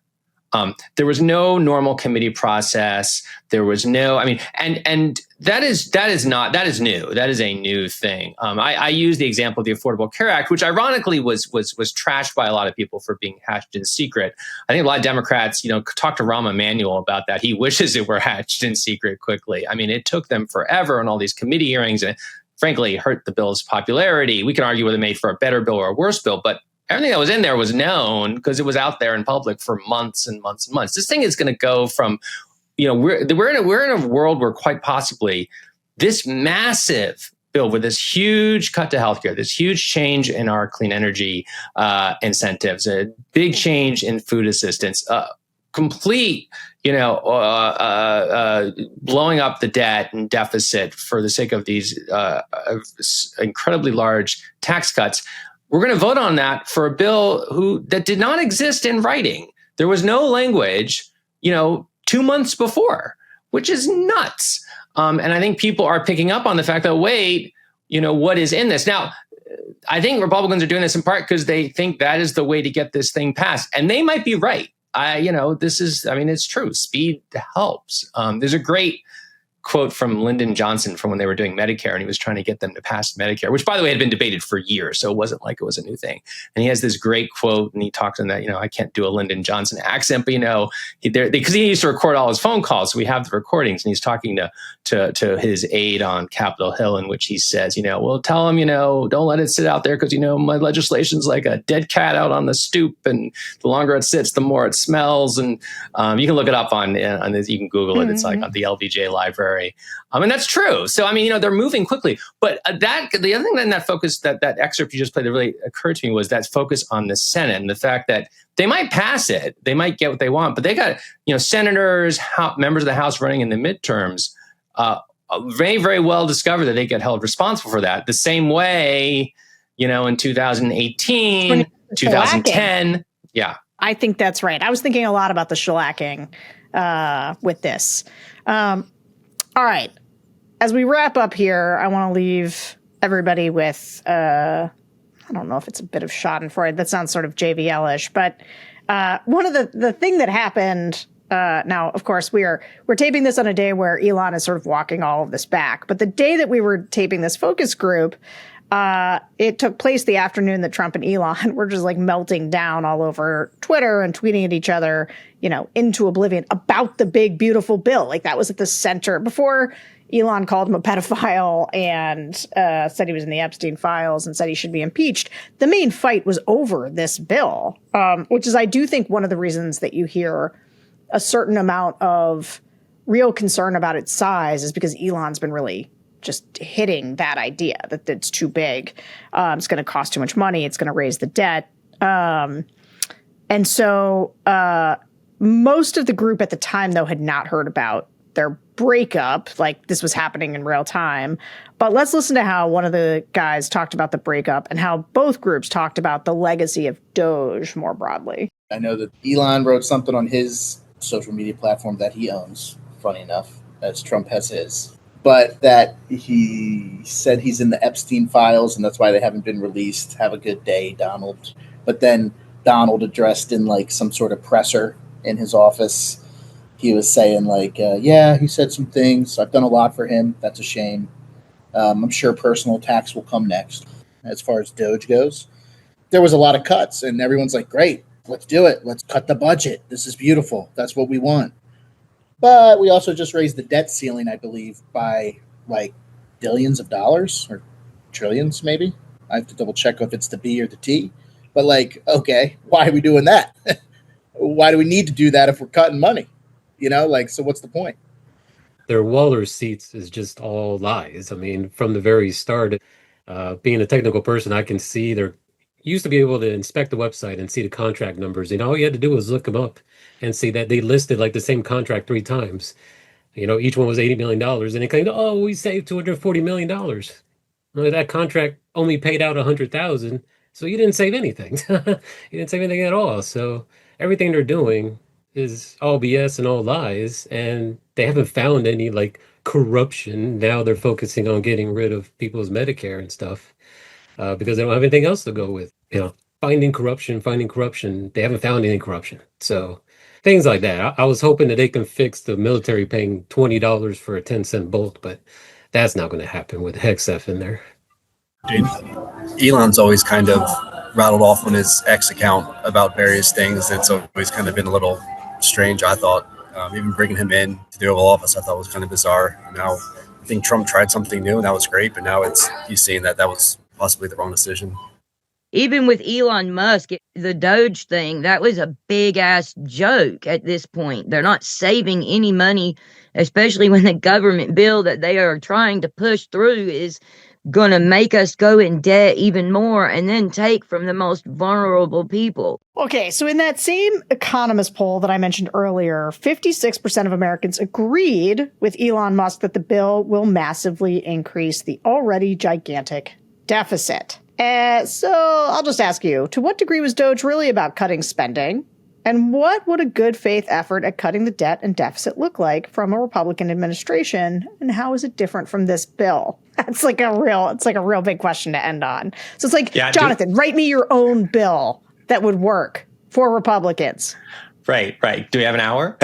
There was no normal committee process. There was no, I mean, and that is new. That is a new thing. I use the example of the Affordable Care Act, which ironically was trashed by a lot of people for being hatched in secret. I think a lot of Democrats, talk to Rahm Emanuel about that. He wishes it were hatched in secret quickly. I mean, it took them forever and all these committee hearings and frankly hurt the bill's popularity. We can argue whether it made for a better bill or a worse bill, but everything that was in there was known because it was out there in public for months and months and months. This thing is going to go from, we're in a world where quite possibly this massive bill with this huge cut to healthcare, this huge change in our clean energy incentives, a big change in food assistance, complete, blowing up the debt and deficit for the sake of these incredibly large tax cuts. We're going to vote on that for a bill that did not exist in writing. There was no language, 2 months before, which is nuts. And I think people are picking up on the fact that, wait, what is in this? Now, I think Republicans are doing this in part because they think that is the way to get this thing passed. And they might be right. It's true. Speed helps. There's a great quote from Lyndon Johnson from when they were doing Medicare, and he was trying to get them to pass Medicare, which, by the way, had been debated for years. So it wasn't like it was a new thing. And he has this great quote, and he talks in that, I can't do a Lyndon Johnson accent, but, because he used to record all his phone calls. So we have the recordings, and he's talking to his aide on Capitol Hill, in which he says, well, tell him, don't let it sit out there because, my legislation's like a dead cat out on the stoop. And the longer it sits, the more it smells. And you can look it up on this. You can Google it. It's like on the LBJ library. And that's true. So, they're moving quickly. But the other thing that focus, that excerpt you just played that really occurred to me was that focus on the Senate and the fact that they might pass it. They might get what they want, but they got, senators, members of the House running in the midterms, very, very well discovered that they get held responsible for that. The same way, in 2018, 2010. Yeah. I think that's right. I was thinking a lot about the shellacking with this. All right. As we wrap up here, I want to leave everybody with, I don't know if it's a bit of schadenfreude. That sounds sort of JVL-ish, but one of the thing that happened, now, of course, we're taping this on a day where Elon is sort of walking all of this back. But the day that we were taping this focus group, it took place the afternoon that Trump and Elon were just like melting down all over Twitter and tweeting at each other, into oblivion about the big, beautiful bill. Like that was at the center before Elon called him a pedophile and said he was in the Epstein files and said he should be impeached. The main fight was over this bill, which is, I do think, one of the reasons that you hear a certain amount of real concern about its size is because Elon's been really just hitting that idea that it's too big. It's going to cost too much money. It's going to raise the debt. And so most of the group at the time, though, had not heard about their breakup. Like this was happening in real time. But let's listen to how one of the guys talked about the breakup and how both groups talked about the legacy of Doge more broadly. I know that Elon wrote something on his social media platform that he owns, funny enough, as Trump has his. But that he said he's in the Epstein files and that's why they haven't been released. Have a good day, Donald. But then Donald addressed in like some sort of presser in his office. He was saying like, yeah, he said some things. I've done a lot for him. That's a shame. I'm sure personal attacks will come next. As far as Doge goes, there was a lot of cuts, and everyone's like, great, let's do it. Let's cut the budget. This is beautiful. That's what we want. But we also just raised the debt ceiling, I believe, by like billions of dollars or trillions, maybe. I have to double check if it's the B or the T. But like, okay, why are we doing that? Why do we need to do that if we're cutting money? You know, like, so what's the point? Their wall receipts is just all lies. I mean, from the very start, being a technical person, I can see there used to be able to inspect the website and see the contract numbers. You know, all you had to do was look them up and see that they listed like the same contract 3 times. You know, each one was $80 million, and they claimed, oh, we saved $240 million. Well, that contract only paid out 100,000, so you didn't save anything. You didn't save anything at all. So everything they're doing is all BS and all lies, and they haven't found any like corruption. Now they're focusing on getting rid of people's Medicare and stuff because they don't have anything else to go with. You know, finding corruption, finding corruption. They haven't found any corruption. So things like that. I was hoping that they can fix the military paying $20 for a 10-cent bolt, but that's not going to happen with Hexef in there. Dude, Elon's always kind of rattled off on his X account about various things. It's always kind of been a little strange, I thought. Even bringing him in to the Oval Office, I thought was kind of bizarre. Now, I think Trump tried something new, and that was great, but now he's seeing that was possibly the wrong decision. Even with Elon Musk, the Doge thing, that was a big-ass joke at this point. They're not saving any money, especially when the government bill that they are trying to push through is going to make us go in debt even more and then take from the most vulnerable people. Okay, so in that same Economist poll that I mentioned earlier, 56% of Americans agreed with Elon Musk that the bill will massively increase the already gigantic deficit. So I'll just ask you, to what degree was Doge really about cutting spending? And what would a good faith effort at cutting the debt and deficit look like from a Republican administration? And how is it different from this bill? It's like a real big question to end on. So it's like, Jonathan, write me your own bill that would work for Republicans. Right. Do we have an hour?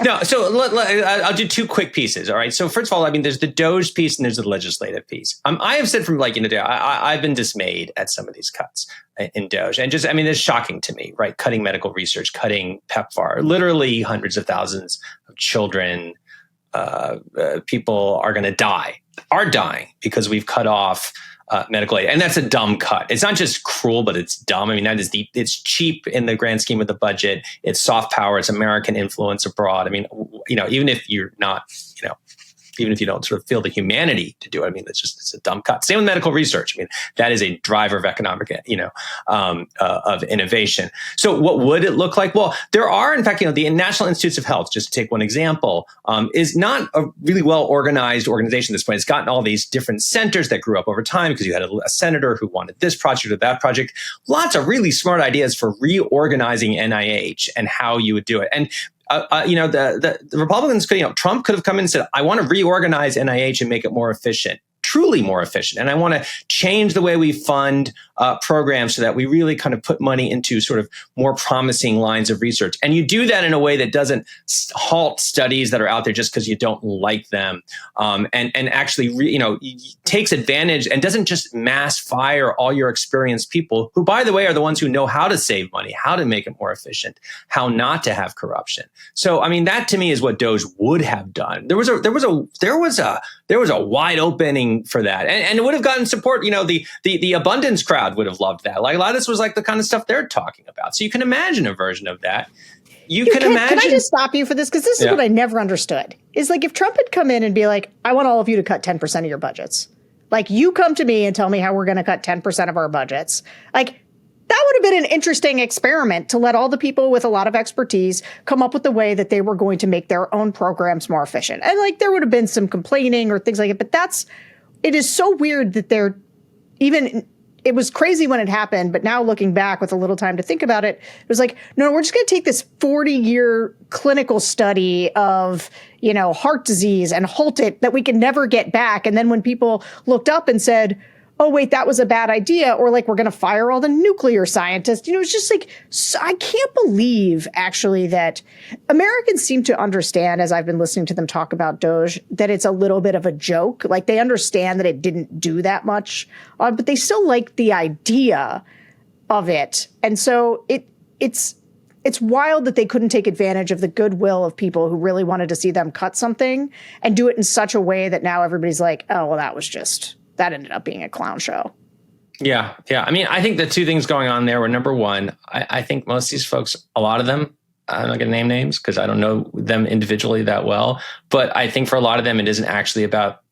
No. So I'll do two quick pieces. All right. So first of all, I mean, there's the Doge piece and there's the legislative piece. I have said from like, I've been dismayed at some of these cuts in Doge, and just, I mean, it's shocking to me, right? Cutting medical research, cutting PEPFAR, literally hundreds of thousands of children, people are dying because we've cut off medical aid. And that's a dumb cut. It's not just cruel, but it's dumb. I mean, it's cheap in the grand scheme of the budget. It's soft power. It's American influence abroad. I mean, even if you're not, even if you don't sort of feel the humanity to do it, I mean, it's a dumb cut. Same with medical research. I mean, that is a driver of economic, of innovation. So what would it look like? Well, there are, in fact, the National Institutes of Health, just to take one example, is not a really well organized organization at this point. It's gotten all these different centers that grew up over time because you had a senator who wanted this project or that project. Lots of really smart ideas for reorganizing NIH and how you would do it. And the Republicans Trump could have come in and said, I want to reorganize NIH and make it more efficient, truly more efficient. And I want to change the way we fund programs so that we really kind of put money into sort of more promising lines of research. And you do that in a way that doesn't halt studies that are out there just because you don't like them. And actually, takes advantage and doesn't just mass fire all your experienced people who, by the way, are the ones who know how to save money, how to make it more efficient, how not to have corruption. So, I mean, that to me is what Doge would have done. There was a wide opening for that, and it would have gotten support. The abundance crowd would have loved that. Like a lot of this was like the kind of stuff they're talking about. So you can imagine a version of that. Can I just stop you for this? Because this is what I never understood. Is like if Trump had come in and be like, I want all of you to cut 10% of your budgets. Like you come to me and tell me how we're going to cut 10% of our budgets. Like that would have been an interesting experiment to let all the people with a lot of expertise come up with the way that they were going to make their own programs more efficient. And like there would have been some complaining or things like it. But it is so weird that it was crazy when it happened, but now looking back with a little time to think about it, it was like, no, we're just going to take this 40-year clinical study of, heart disease and halt it that we can never get back. And then when people looked up and said, oh, wait, that was a bad idea. Or like, we're going to fire all the nuclear scientists. It's just like, I can't believe actually that Americans seem to understand, as I've been listening to them talk about Doge, that it's a little bit of a joke. Like they understand that it didn't do that much, but they still like the idea of it. And so it's wild that they couldn't take advantage of the goodwill of people who really wanted to see them cut something and do it in such a way that now everybody's like, oh, well, that ended up being a clown show. Yeah. Yeah. I mean, I think the two things going on there were, number one, I think most of these folks, a lot of them, I'm not going to name names because I don't know them individually that well, but I think for a lot of them, it isn't actually about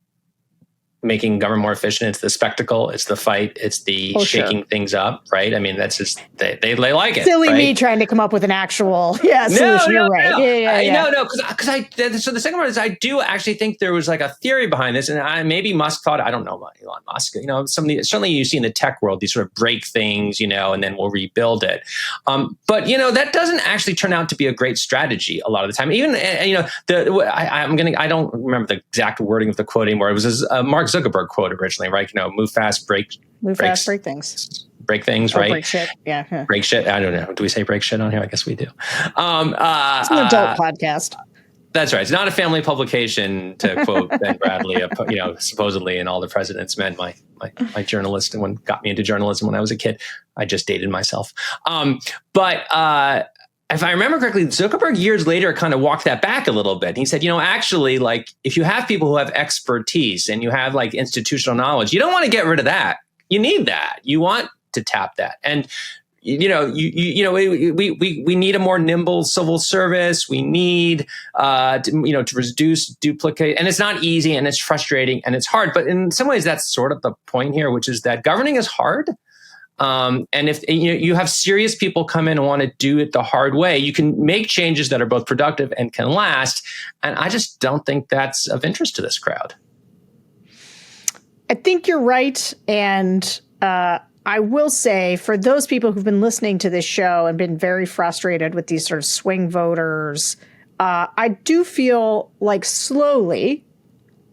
making government more efficient. It's the spectacle, it's the fight, it's the shaking things up, right? I mean, that's just, they like it. Silly right? me trying to come up with an actual solution. You're right. No. Yeah. No, because so the second one is I do actually think there was like a theory behind this, and maybe Musk thought, I don't know about Elon Musk, certainly you see in the tech world, these sort of break things, and then we'll rebuild it. But that doesn't actually turn out to be a great strategy a lot of the time. Even, I don't remember the exact wording of the quote anymore. It was Mark Zuckerberg quote originally, right? Move fast, break things. Break things, right? Break shit. Yeah. Break shit. I don't know. Do we say break shit on here? I guess we do. It's an adult podcast. That's right. It's not a family publication, to quote Ben Bradley, supposedly, and all the president's men. My journalist, and what got me into journalism when I was a kid. I just dated myself. But if I remember correctly, Zuckerberg years later kind of walked that back a little bit. He said, actually, like if you have people who have expertise and you have like institutional knowledge, you don't want to get rid of that. You need that. You want to tap that. And we need a more nimble civil service. We need to reduce duplicate, and it's not easy, and it's frustrating, and it's hard. But in some ways, that's sort of the point here, which is that governing is hard. And if you have serious people come in and want to do it the hard way, you can make changes that are both productive and can last. And I just don't think that's of interest to this crowd. I think you're right. And I will say, for those people who've been listening to this show and been very frustrated with these sort of swing voters, I do feel like slowly,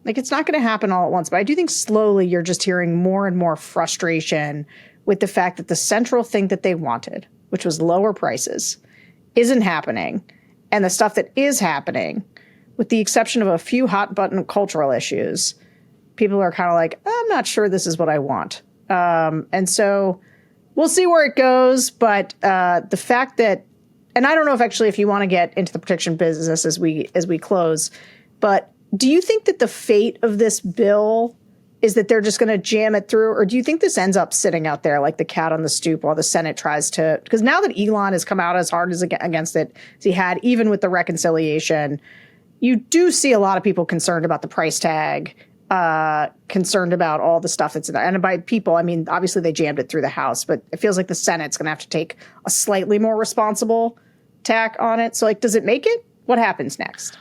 like it's not going to happen all at once, but I do think slowly you're just hearing more and more frustration with the fact that the central thing that they wanted, which was lower prices, isn't happening. And the stuff that is happening, with the exception of a few hot button cultural issues, people are kind of like, I'm not sure this is what I want. And so we'll see where it goes. But the fact that, and I don't know if you want to get into the prediction business as we close, but do you think that the fate of this bill is that they're just going to jam it through? Or do you think this ends up sitting out there like the cat on the stoop while the Senate tries to, because now that Elon has come out as hard as against it as he had, even with the reconciliation, you do see a lot of people concerned about the price tag, concerned about all the stuff that's in there. And by people, I mean, obviously they jammed it through the House, but it feels like the Senate's going to have to take a slightly more responsible tack on it. So like, does it make it? What happens next?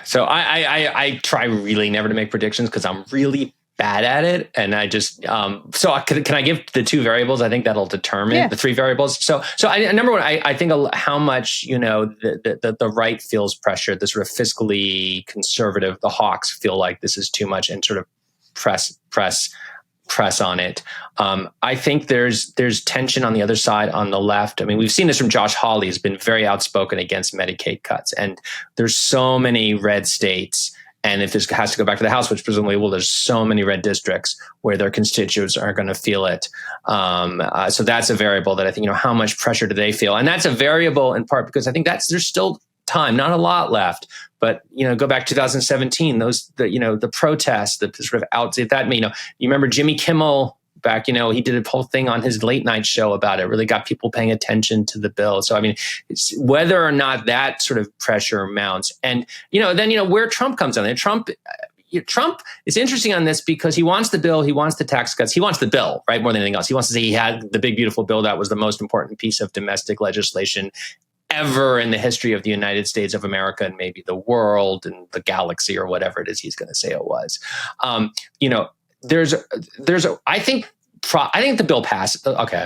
So I try really never to make predictions because I'm really bad at it. And I just, so can I give the two variables? I think that'll determine the three variables. So number one, I think how much, the right feels pressure, the sort of fiscally conservative, the hawks feel like this is too much and sort of press on it. I think there's tension on the other side, on the left. I mean, we've seen this from Josh Hawley, who's been very outspoken against Medicaid cuts. And there's so many red states. And if this has to go back to the House, which presumably will, there's so many red districts where their constituents are going to feel it. So that's a variable that I think, how much pressure do they feel? And that's a variable in part because I think there's still time, not a lot left. But, go back to 2017, the protests, the sort of you remember Jimmy Kimmel back, he did a whole thing on his late night show about it, really got people paying attention to the bill. So, I mean, it's whether or not that sort of pressure mounts. And, then, where Trump comes on there, Trump is interesting on this because he wants the bill, he wants the tax cuts, he wants the bill, right? More than anything else. He wants to say he had the big, beautiful bill that was the most important piece of domestic legislation ever in the history of the United States of America and maybe the world and the galaxy or whatever it is he's going to say it was. I think the bill passes. Okay,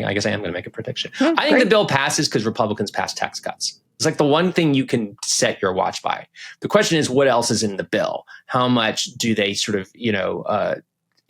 I guess I am going to make a prediction. I think the bill passes because Republicans pass tax cuts. It's like the one thing you can set your watch by. The question is, what else is in the bill? How much do they sort of,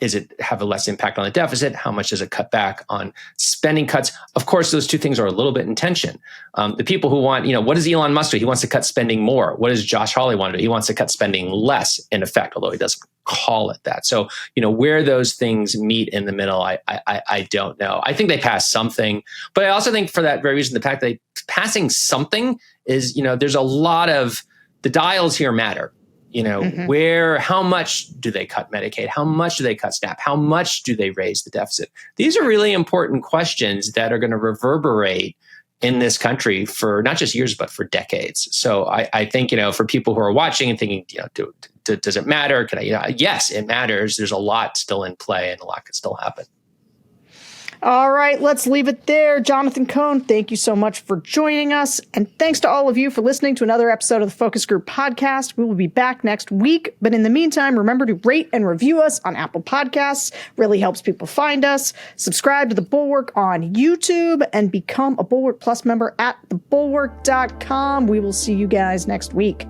Is it have a less impact on the deficit? How much does it cut back on spending cuts? Of course, those two things are a little bit in tension. The people who want, what does Elon Musk do? He wants to cut spending more. What does Josh Hawley want to do? He wants to cut spending less, in effect, although he doesn't call it that. So, where those things meet in the middle, I don't know. I think they pass something, but I also think for that very reason, the fact that passing something is, there's a lot of the dials here matter. How much do they cut Medicaid? How much do they cut SNAP? How much do they raise the deficit? These are really important questions that are going to reverberate in this country for not just years, but for decades. So I think, for people who are watching and thinking, does it matter? Yes, it matters. There's a lot still in play and a lot could still happen. All right, let's leave it there. Jonathan Cohn, thank you so much for joining us. And thanks to all of you for listening to another episode of the Focus Group podcast. We will be back next week. But in the meantime, remember to rate and review us on Apple Podcasts. Really helps people find us. Subscribe to The Bulwark on YouTube and become a Bulwark Plus member at thebulwark.com. We will see you guys next week.